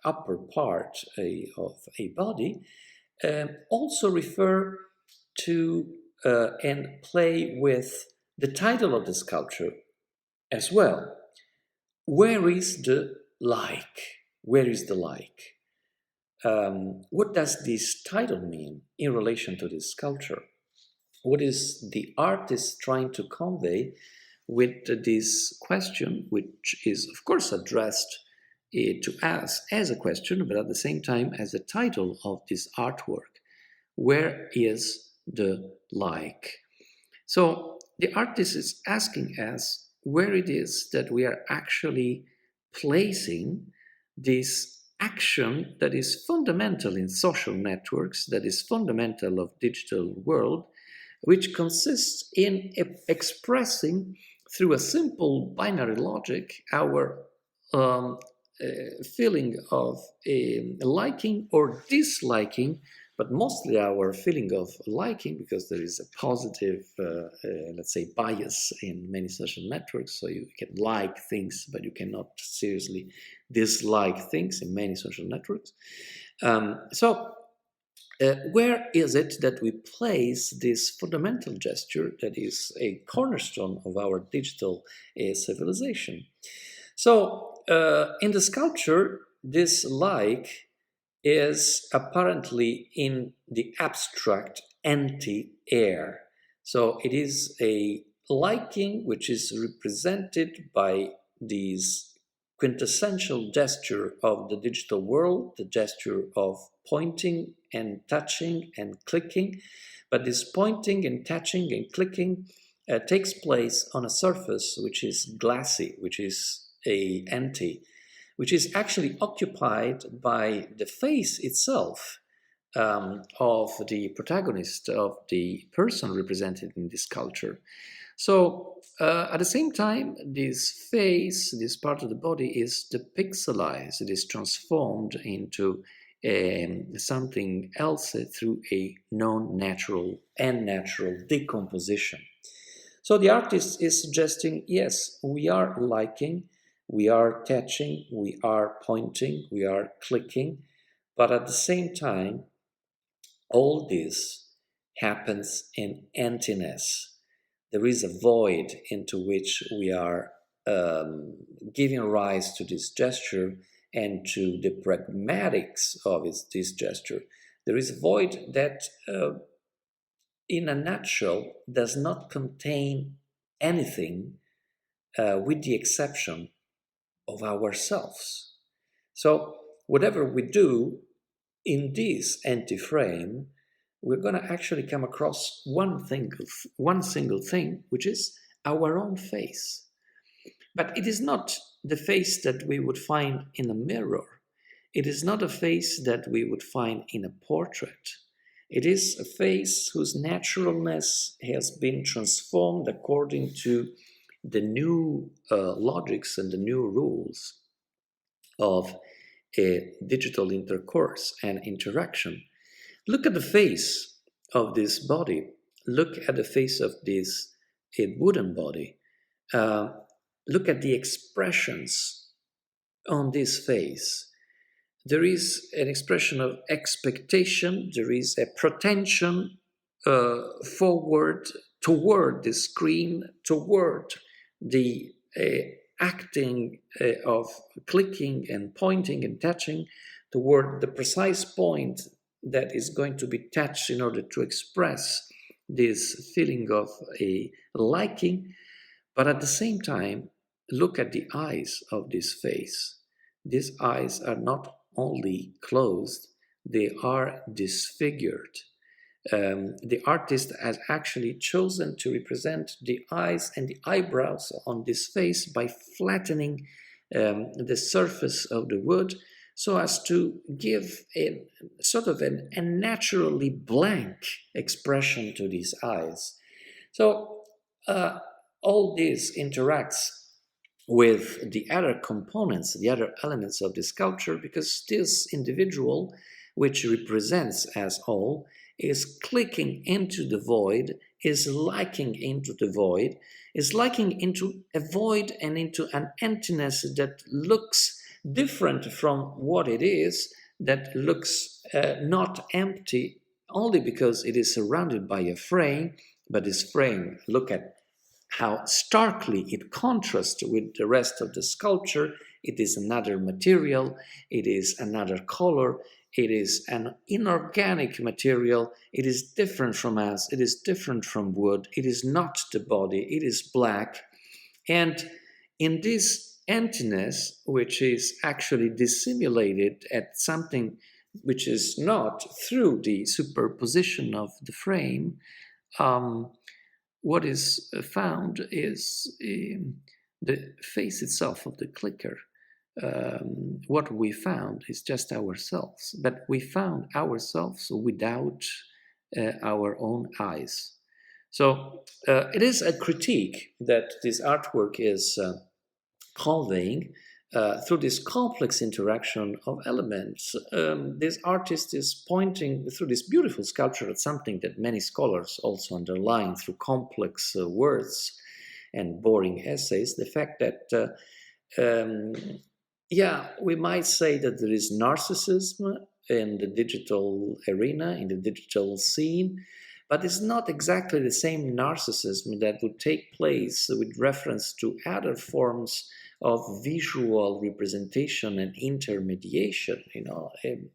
upper part of a body also refer to and play with the title of the sculpture as well. Where is the like? Where is the like? What does this title mean in relation to this sculpture? What is the artist trying to convey with this question, which is, of course, addressed to us as a question, but at the same time as a title of this artwork? Where is the like? So the artist is asking us where it is that we are actually placing this action that is fundamental in social networks, that is fundamental of digital world, which consists in expressing through a simple binary logic our um, feeling of liking or disliking, but mostly our feeling of liking, because there is a positive, let's say, bias in many social networks. So you can like things, but you cannot seriously dislike things in many social networks. Where is it that we place this fundamental gesture that is a cornerstone of our digital civilization? So, in the sculpture, this like is apparently in the abstract anti-air. So, it is a liking which is represented by these quintessential gesture of the digital world, the gesture of pointing and touching and clicking. But this pointing and touching and clicking takes place on a surface which is glassy, which is empty, which is actually occupied by the face itself of the protagonist, of the person represented in this culture. So at the same time, this face, this part of the body is depixelized, it is transformed into something else through a non-natural and natural decomposition. So the artist is suggesting, yes, we are liking, we are touching, we are pointing, we are clicking, but at the same time, all this happens in emptiness. There is a void into which we are giving rise to this gesture and to the pragmatics of this gesture. There is a void that, in a nutshell, does not contain anything with the exception of ourselves. So, whatever we do in this empty frame, we're going to actually come across one single thing, which is our own face. But it is not the face that we would find in a mirror. It is not a face that we would find in a portrait. It is a face whose naturalness has been transformed according to the new logics and the new rules of digital intercourse and interaction. Look at the face of this body. Look at the face of this wooden body. Look at the expressions on this face. There is an expression of expectation. There is a pretension forward toward the screen, toward the acting of clicking and pointing and touching, toward the precise point that is going to be touched in order to express this feeling of a liking. But at the same time, look at the eyes of this face. These eyes are not only closed, they are disfigured. The artist has actually chosen to represent the eyes and the eyebrows on this face by flattening the surface of the wood so as to give a sort of an unnaturally blank expression to these eyes. So all this interacts with the other components, the other elements of the sculpture, because this individual which represents as all, is clicking into the void, is liking into the void, is liking into a void and into an emptiness that looks different from what it is, that looks not empty only because it is surrounded by a frame, but this frame, look at how starkly it contrasts with the rest of the sculpture. It is another material, it is another color, it is an inorganic material, it is different from us, it is different from wood, it is not the body, it is black. And in this emptiness, which is actually dissimulated at something which is not through the superposition of the frame, um, what is found is the face itself of the clicker. What we found is just ourselves, but we found ourselves without our own eyes. So it is a critique that this artwork is conveying through this complex interaction of elements. This artist is pointing through this beautiful sculpture at something that many scholars also underline through complex words and boring essays, the fact that yeah, we might say that there is narcissism in the digital arena, in the digital scene, but it's not exactly the same narcissism that would take place with reference to other forms of visual representation and intermediation.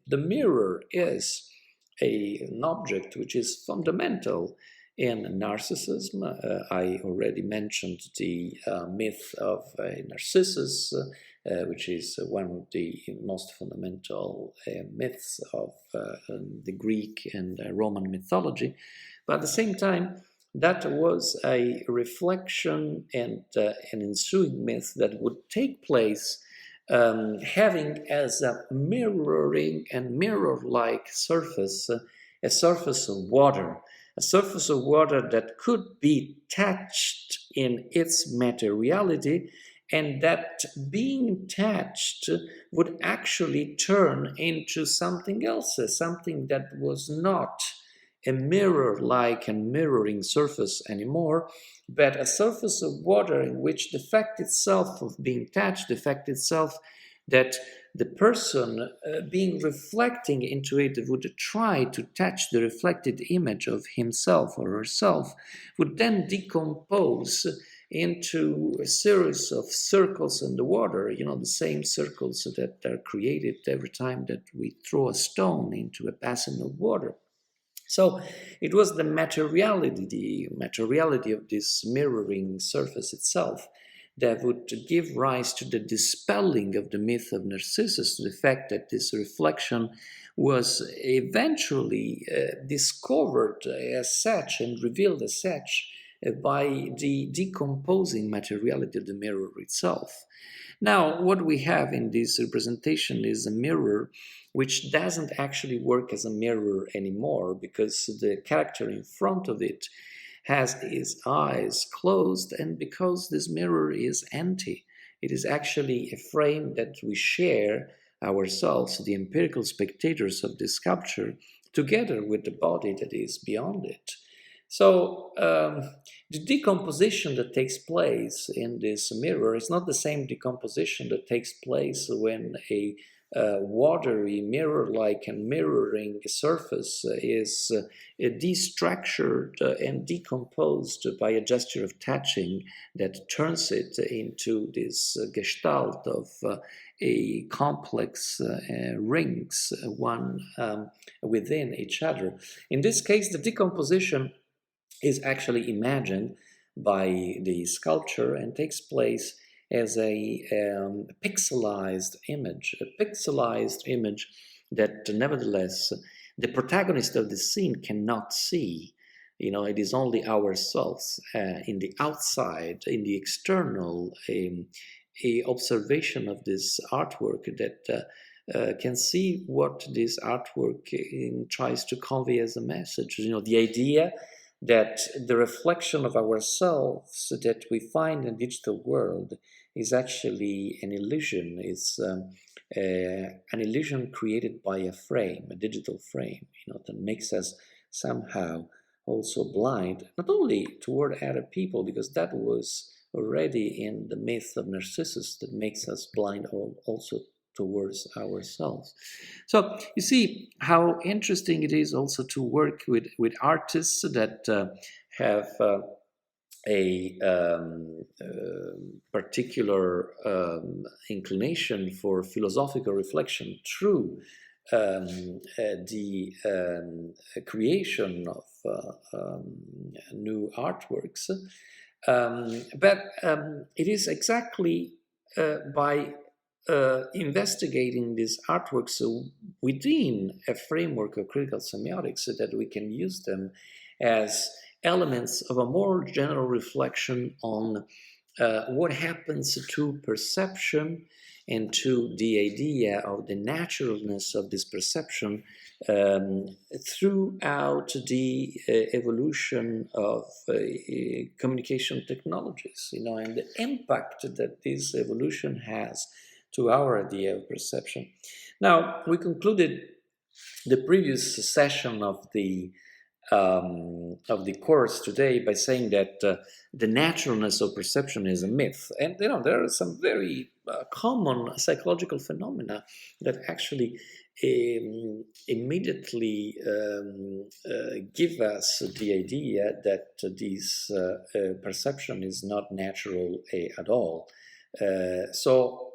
The mirror is an object which is fundamental in narcissism. I already mentioned the myth of Narcissus, which is one of the most fundamental myths of the Greek and Roman mythology. But at the same time, that was a reflection and an ensuing myth that would take place having as a mirroring and mirror-like surface a surface of water, a surface of water that could be touched in its materiality, and that being touched would actually turn into something else, something that was not a mirror-like and mirroring surface anymore, but a surface of water in which the fact itself of being touched, the fact itself that the person being reflecting into it would try to touch the reflected image of himself or herself, would then decompose into a series of circles in the water, the same circles that are created every time that we throw a stone into a basin of water. So it was the materiality of this mirroring surface itself that would give rise to the dispelling of the myth of Narcissus, the fact that this reflection was eventually discovered as such and revealed as such by the decomposing materiality of the mirror itself. Now, what we have in this representation is a mirror which doesn't actually work as a mirror anymore, because the character in front of it has his eyes closed, and because this mirror is empty. It is actually a frame that we share ourselves, the empirical spectators of this sculpture, together with the body that is beyond it. So the decomposition that takes place in this mirror is not the same decomposition that takes place when a watery mirror-like and mirroring surface is destructured and decomposed by a gesture of touching that turns it into this gestalt of a complex rings, one within each other. In this case, the decomposition is actually imagined by the sculpture and takes place as a pixelized image, that nevertheless the protagonist of the scene cannot see. It is only ourselves in the outside, in the external observation of this artwork that can see what this artwork tries to convey as a message. The idea that the reflection of ourselves that we find in digital world is actually an illusion, is an illusion created by a frame, a digital frame, that makes us somehow also blind, not only toward other people, because that was already in the myth of Narcissus, that makes us blind also towards ourselves. So you see how interesting it is also to work with artists that have a particular inclination for philosophical reflection through the creation of new artworks. But it is exactly by investigating these artworks within a framework of critical semiotics so that we can use them as elements of a more general reflection on what happens to perception and to the idea of the naturalness of this perception throughout the evolution of communication technologies, and the impact that this evolution has to our idea of perception. Now, we concluded the previous session of the course today by saying that the naturalness of perception is a myth, and there are some very common psychological phenomena that actually immediately give us the idea that this perception is not natural at all. So,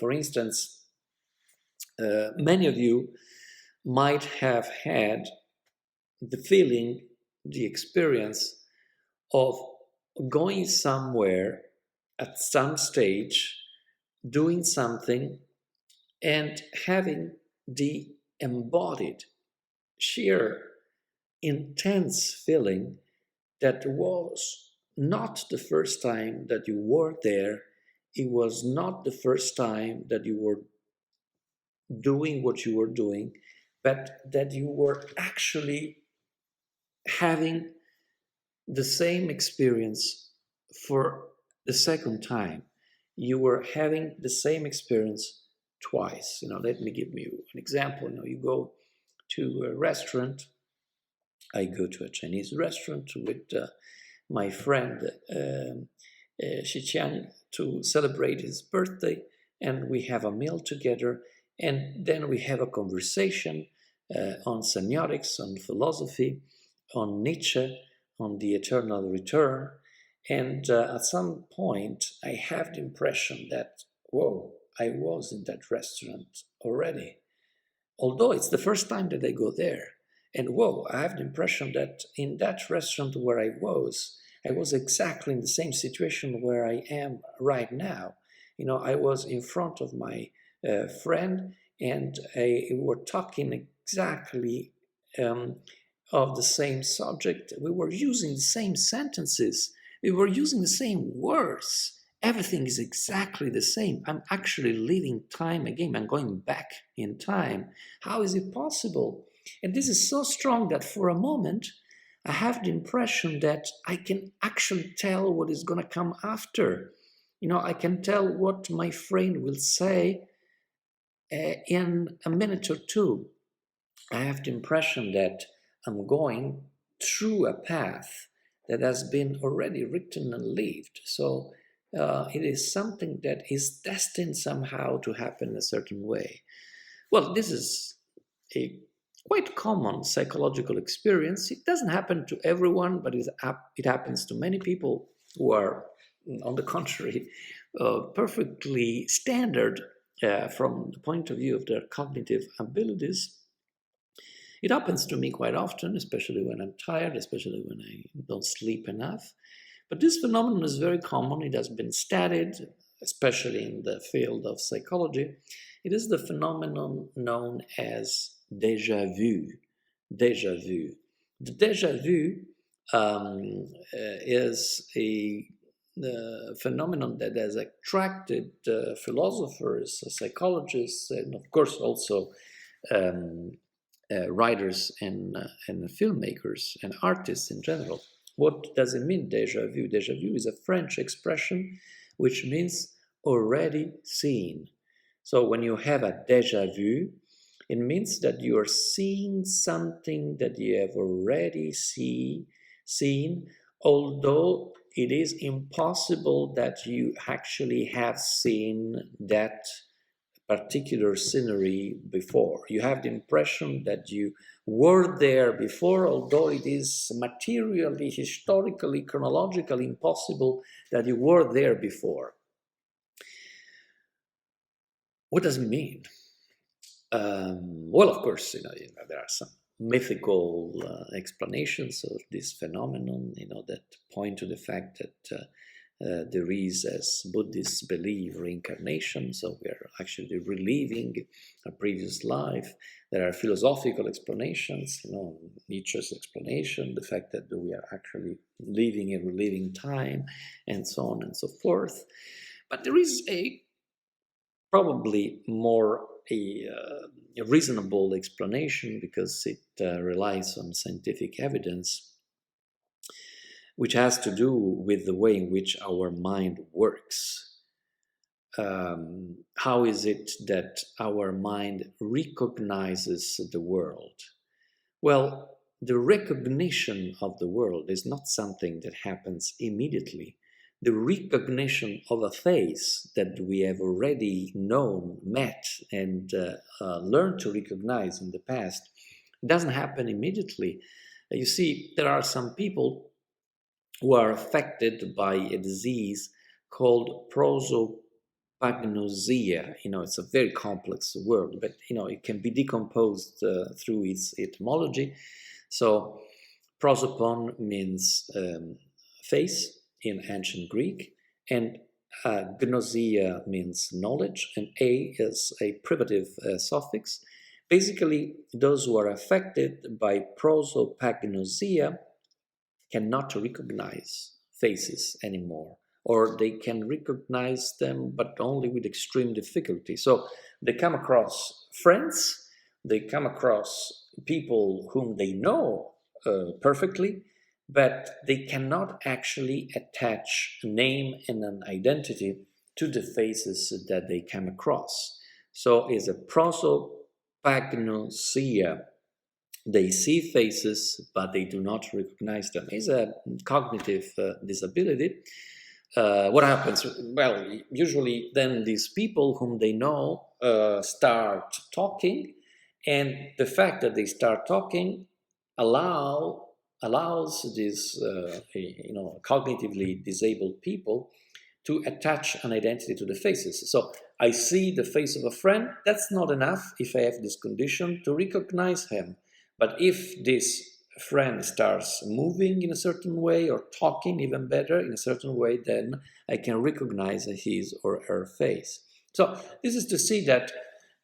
for instance, many of you might have had the feeling, the experience of going somewhere at some stage, doing something, and having the embodied, sheer, intense feeling that was not the first time that you were there, it was not the first time that you were doing what you were doing, but that you were actually having the same experience for the second time. You were having the same experience twice. Let me give you an example. You go to a restaurant. I go to a Chinese restaurant with my friend Xiqiang to celebrate his birthday, and we have a meal together, and then we have a conversation on semiotics, on philosophy, on Nietzsche, on the eternal return. And at some point, I have the impression that, whoa, I was in that restaurant already. Although it's the first time that I go there. And whoa, I have the impression that in that restaurant where I was exactly in the same situation where I am right now. I was in front of my friend, and we were talking exactly of the same subject. We were using the same sentences. We were using the same words. Everything is exactly the same. I'm actually living time again. I'm going back in time. How is it possible? And this is so strong that for a moment, I have the impression that I can actually tell what is going to come after. I can tell what my friend will say in a minute or two. I have the impression that I'm going through a path that has been already written and lived. So it is something that is destined somehow to happen in a certain way. Well, this is a quite common psychological experience. It doesn't happen to everyone, but it happens to many people who are, on the contrary, perfectly standard from the point of view of their cognitive abilities. It happens to me quite often, especially when I'm tired, especially when I don't sleep enough. But this phenomenon is very common. It has been studied, especially in the field of psychology. It is the phenomenon known as déjà vu. Déjà vu. The déjà vu is a phenomenon that has attracted philosophers, psychologists, and of course also writers and filmmakers and artists in general. What does it mean, déjà vu? Déjà vu is a French expression which means already seen. So when you have a déjà vu, it means that you are seeing something that you have already seen, although it is impossible that you actually have seen that particular scenery before. You have the impression that you were there before, although it is materially, historically, chronologically impossible that you were there before. What does it mean? Well, of course, there are some mythical explanations of this phenomenon, that point to the fact that there is, as Buddhists believe, reincarnation, so we are actually reliving a previous life. There are philosophical explanations, Nietzsche's explanation, the fact that we are actually living and reliving time, and so on and so forth. But there is probably more a reasonable explanation, because it relies on scientific evidence, which has to do with the way in which our mind works. How is it that our mind recognizes the world? Well, the recognition of the world is not something that happens immediately. The recognition of a face that we have already known, met, and learned to recognize in the past doesn't happen immediately. You see, there are some people who are affected by a disease called prosopagnosia. It's a very complex word, but it can be decomposed through its etymology. So prosopon means face in ancient Greek, and gnosia means knowledge, and a is a privative suffix. Basically, those who are affected by prosopagnosia cannot recognize faces anymore, or they can recognize them but only with extreme difficulty. So they come across friends, they come across people whom they know perfectly, but they cannot actually attach a name and an identity to the faces that they come across. So it's a prosopagnosia. They see faces, but they do not recognize them. It's a cognitive disability. What happens? Well, usually then these people whom they know start talking, and the fact that they start talking allows these cognitively disabled people to attach an identity to the faces. So I see the face of a friend. That's not enough if I have this condition to recognize him. But if this friend starts moving in a certain way or talking even better in a certain way, then I can recognize his or her face. So this is to see that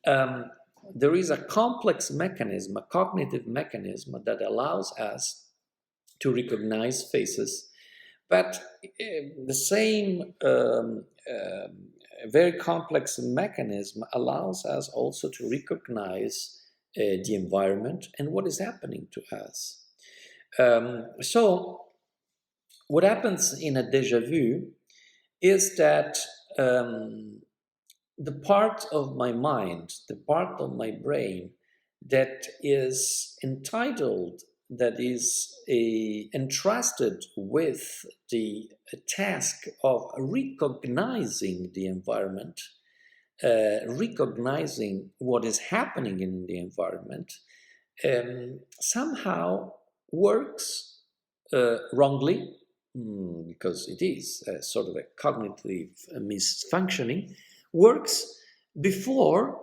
there is a complex mechanism, a cognitive mechanism that allows us to recognize faces, but the same very complex mechanism allows us also to recognize the environment and what is happening to us. So what happens in a déjà vu is that the part of my mind, the part of my brain that is entitled, that is entrusted with the task of recognizing the environment, recognizing what is happening in the environment, somehow works wrongly, because it is sort of a cognitive misfunctioning, works before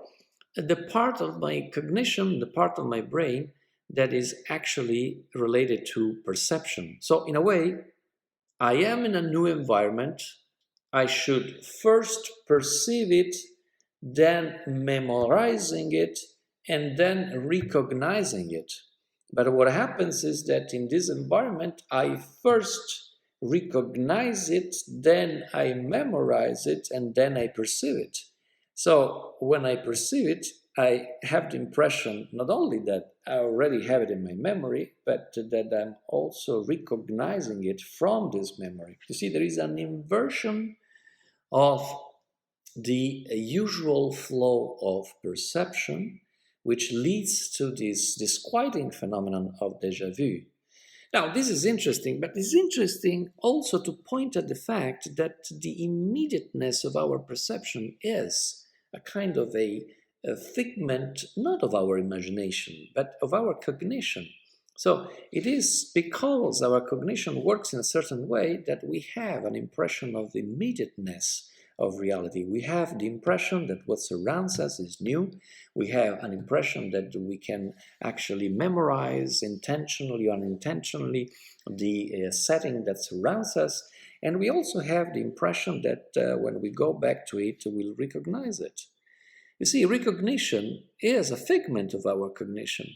the part of my cognition, the part of my brain that is actually related to perception. So in a way, I am in a new environment. I should first perceive it, then memorizing it, and then recognizing it. But what happens is that in this environment, I first recognize it, then I memorize it, and then I perceive it. So when I perceive it, I have the impression not only that I already have it in my memory, but that I'm also recognizing it from this memory. You see, there is an inversion of the usual flow of perception, which leads to this disquieting phenomenon of déjà vu. Now, this is interesting, but it's interesting also to point at the fact that the immediateness of our perception is a kind of a figment, not of our imagination, but of our cognition. So it is because our cognition works in a certain way that we have an impression of immediateness of reality. We have the impression that what surrounds us is new. We have an impression that we can actually memorize intentionally or unintentionally the setting that surrounds us. And we also have the impression that when we go back to it, we'll recognize it. You see, recognition is a figment of our cognition.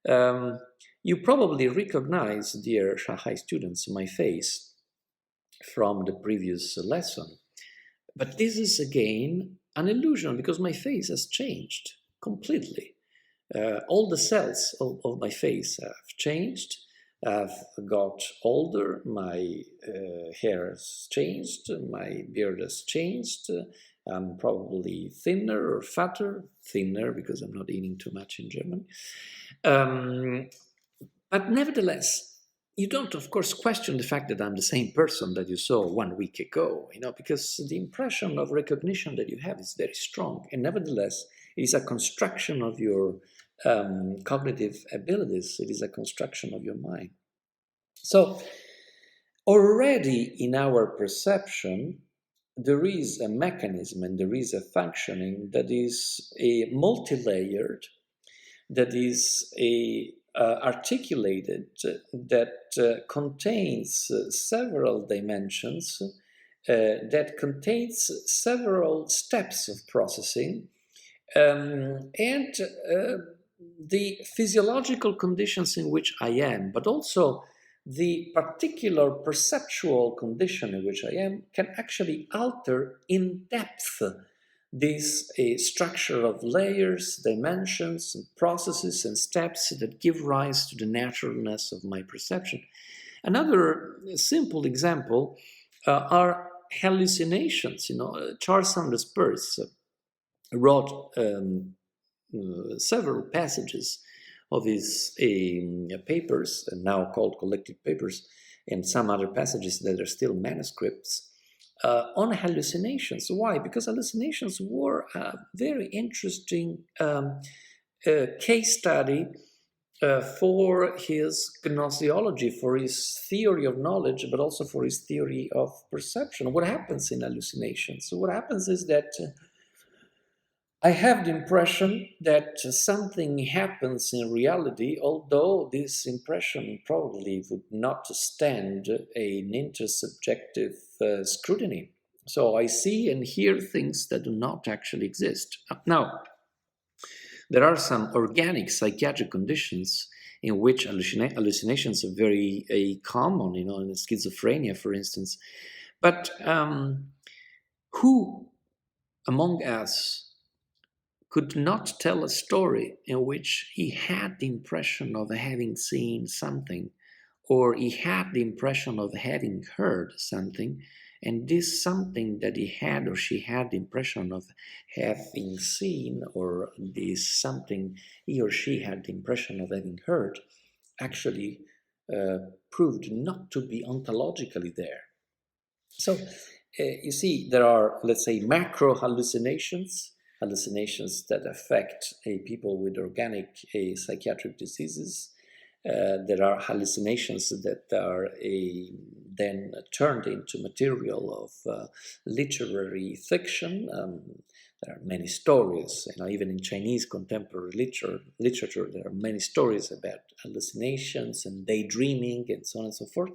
You probably recognize, dear Shanghai students, my face from the previous lesson. But this is again an illusion because my face has changed completely. All the cells of my face have changed. I've got older, my hair has changed, my beard has changed. I'm probably thinner or fatter, thinner because I'm not eating too much in German. But nevertheless, you don't, of course, question the fact that I'm the same person that you saw 1 week ago, because the impression of recognition that you have is very strong. And nevertheless, it is a construction of your cognitive abilities. It is a construction of your mind. So already in our perception, there is a mechanism and there is a functioning that is a multi-layered, that is articulated, that contains several dimensions, that contains several steps of processing, and the physiological conditions in which I am, but also the particular perceptual condition in which I am, can actually alter in depth this structure of layers, dimensions, and processes and steps that give rise to the naturalness of my perception. Another simple example are hallucinations. Charles Sanders Peirce wrote several passages of his papers, now called collected papers, and some other passages that are still manuscripts, on hallucinations. Why? Because hallucinations were a very interesting case study for his gnoseology, for his theory of knowledge, but also for his theory of perception. What happens in hallucinations? So what happens is that I have the impression that something happens in reality, although this impression probably would not stand an intersubjective scrutiny. So I see and hear things that do not actually exist. Now, there are some organic psychiatric conditions in which hallucinations are very common, in schizophrenia, for instance. But who among us could not tell a story in which he had the impression of having seen something, or he had the impression of having heard something, and this something that he had or she had the impression of having seen, or this something he or she had the impression of having heard, actually proved not to be ontologically there. So you see, there are, let's say, macro hallucinations that affect people with organic psychiatric diseases. There are hallucinations that are then turned into material of literary fiction. There are many stories, even in Chinese contemporary literature, there are many stories about hallucinations and daydreaming and so on and so forth.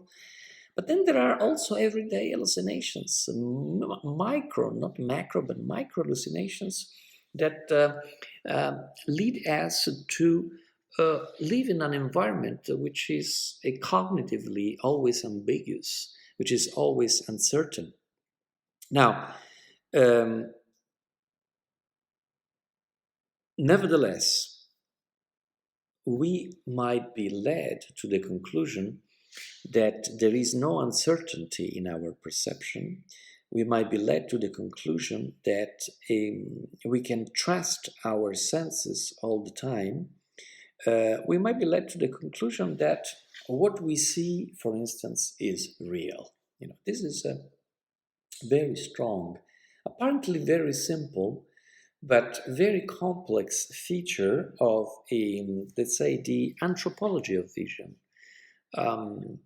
But then there are also everyday hallucinations, micro, not macro, but micro hallucinations that lead us to live in an environment which is cognitively always ambiguous, which is always uncertain. Now, Nevertheless, we might be led to the conclusion that there is no uncertainty in our perception. We might be led to the conclusion that we can trust our senses all the time. We might be led to the conclusion that what we see, for instance, is real. This is a very strong, apparently very simple, but very complex feature of, let's say, the anthropology of vision. Um,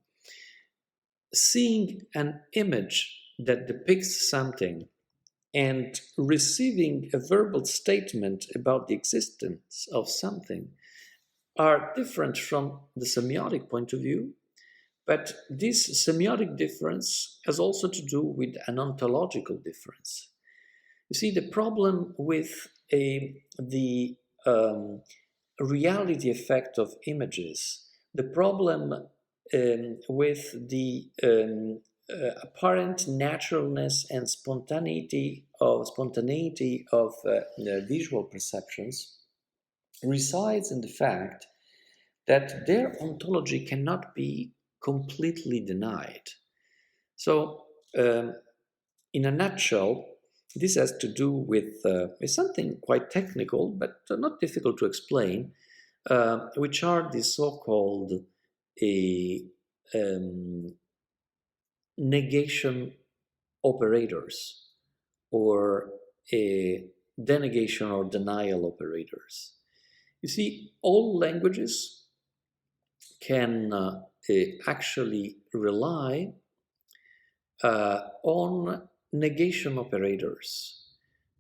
Seeing an image that depicts something and receiving a verbal statement about the existence of something are different from the semiotic point of view, but this semiotic difference has also to do with an ontological difference. You see, the problem with the reality effect of images, the problem with the apparent naturalness and spontaneity of visual perceptions resides in the fact that their ontology cannot be completely denied. So, in a nutshell, this has to do with something quite technical, but not difficult to explain, which are the so-called um, negation operators, or denegation or denial operators. You see, all languages can actually rely on negation operators,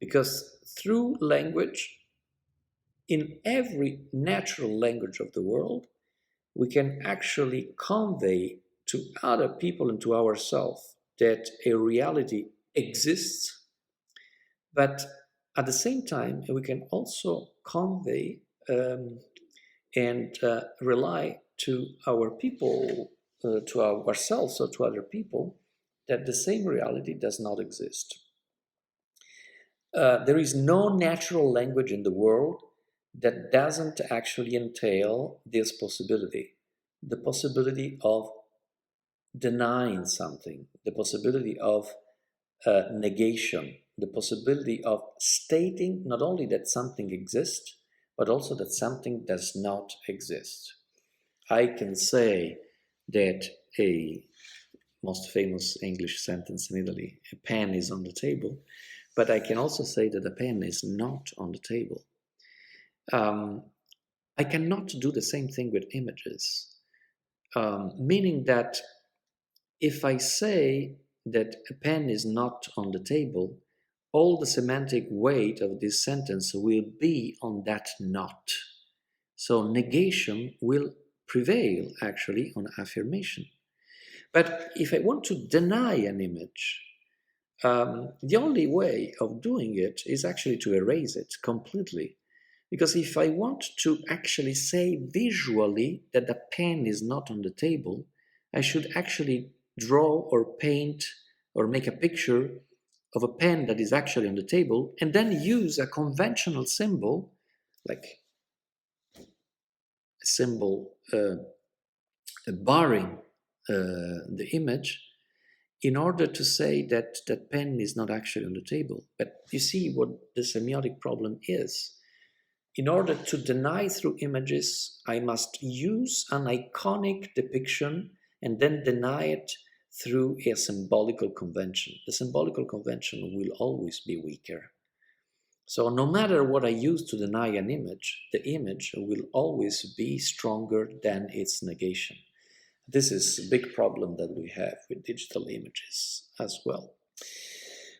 because through language, in every natural language of the world, we can actually convey to other people and to ourselves that a reality exists, but at the same time, we can also convey and rely to our people, to ourselves or to other people, that the same reality does not exist. There is no natural language in the world that doesn't actually entail this possibility, the possibility of denying something, the possibility of negation, the possibility of stating not only that something exists, but also that something does not exist. I can say that a most famous English sentence in Italy, a pen is on the table, but I can also say that a pen is not on the table. I cannot do the same thing with images, meaning that if I say that a pen is not on the table, all the semantic weight of this sentence will be on that not. So negation will prevail actually on affirmation. But if I want to deny an image, the only way of doing it is actually to erase it completely. Because if I want to actually say visually that the pen is not on the table, I should actually draw or paint or make a picture of a pen that is actually on the table, and then use a conventional symbol, like a symbol barring the image, in order to say that that pen is not actually on the table. But you see what the semiotic problem is. In order to deny through images, I must use an iconic depiction and then deny it through a symbolical convention. The symbolical convention will always be weaker. So no matter what I use to deny an image, the image will always be stronger than its negation. This is a big problem that we have with digital images as well.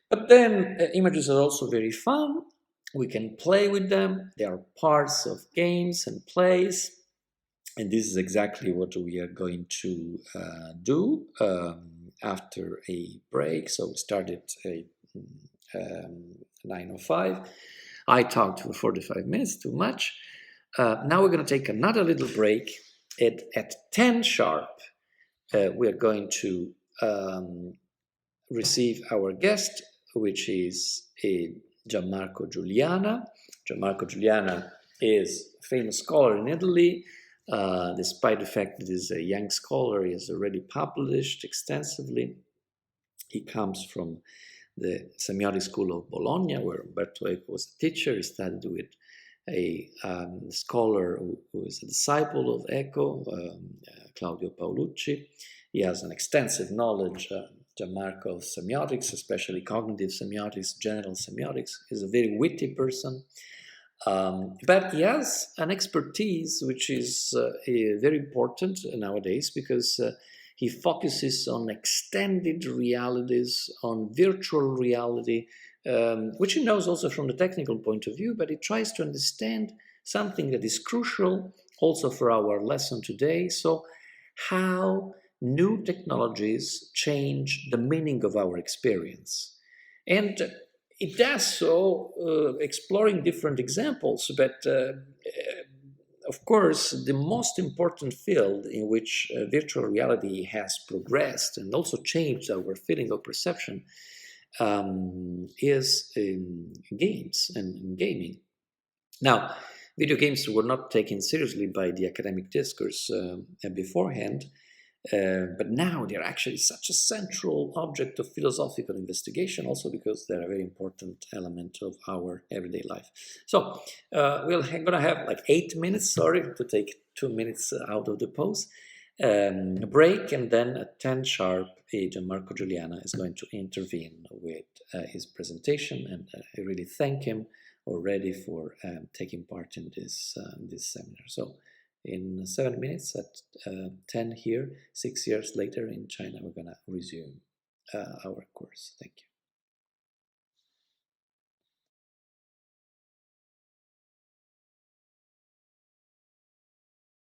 But then images are also very fun. We can play with them. They are parts of games and plays. And this is exactly what we are going to do after a break. So we started at 9:05. I talked for 45 minutes, too much. Now we're going to take another little break. At 10 sharp, we are going to receive our guest, which is Gianmarco Giuliana. Gianmarco Giuliana is a famous scholar in Italy. Despite the fact that he's a young scholar, he has already published extensively. He comes from the Semiotics School of Bologna, where Umberto Eco was a teacher. He studied with a scholar who is a disciple of Eco, Claudio Paolucci. He has an extensive knowledge, Gianmarco, of semiotics, especially cognitive semiotics, general semiotics. He's a very witty person. But he has an expertise which is very important nowadays, because he focuses on extended realities, on virtual reality, which he knows also from the technical point of view, but he tries to understand something that is crucial also for our lesson today. So, how new technologies change the meaning of our experience. And it does so exploring different examples, but of course, the most important field in which virtual reality has progressed and also changed our feeling of perception is games and gaming. Now, video games were not taken seriously by the academic discourse beforehand, but now they're actually such a central object of philosophical investigation, also because they're a very important element of our everyday life. So we're going to have like 8 minutes, sorry, to take 2 minutes out of the pause, a break, and then at 10 sharp, Gianmarco Giuliana is going to intervene with his presentation, and I really thank him already for taking part in this seminar. So in 7 minutes at 10 here, 6 years later in China, we're going to resume our course. Thank you.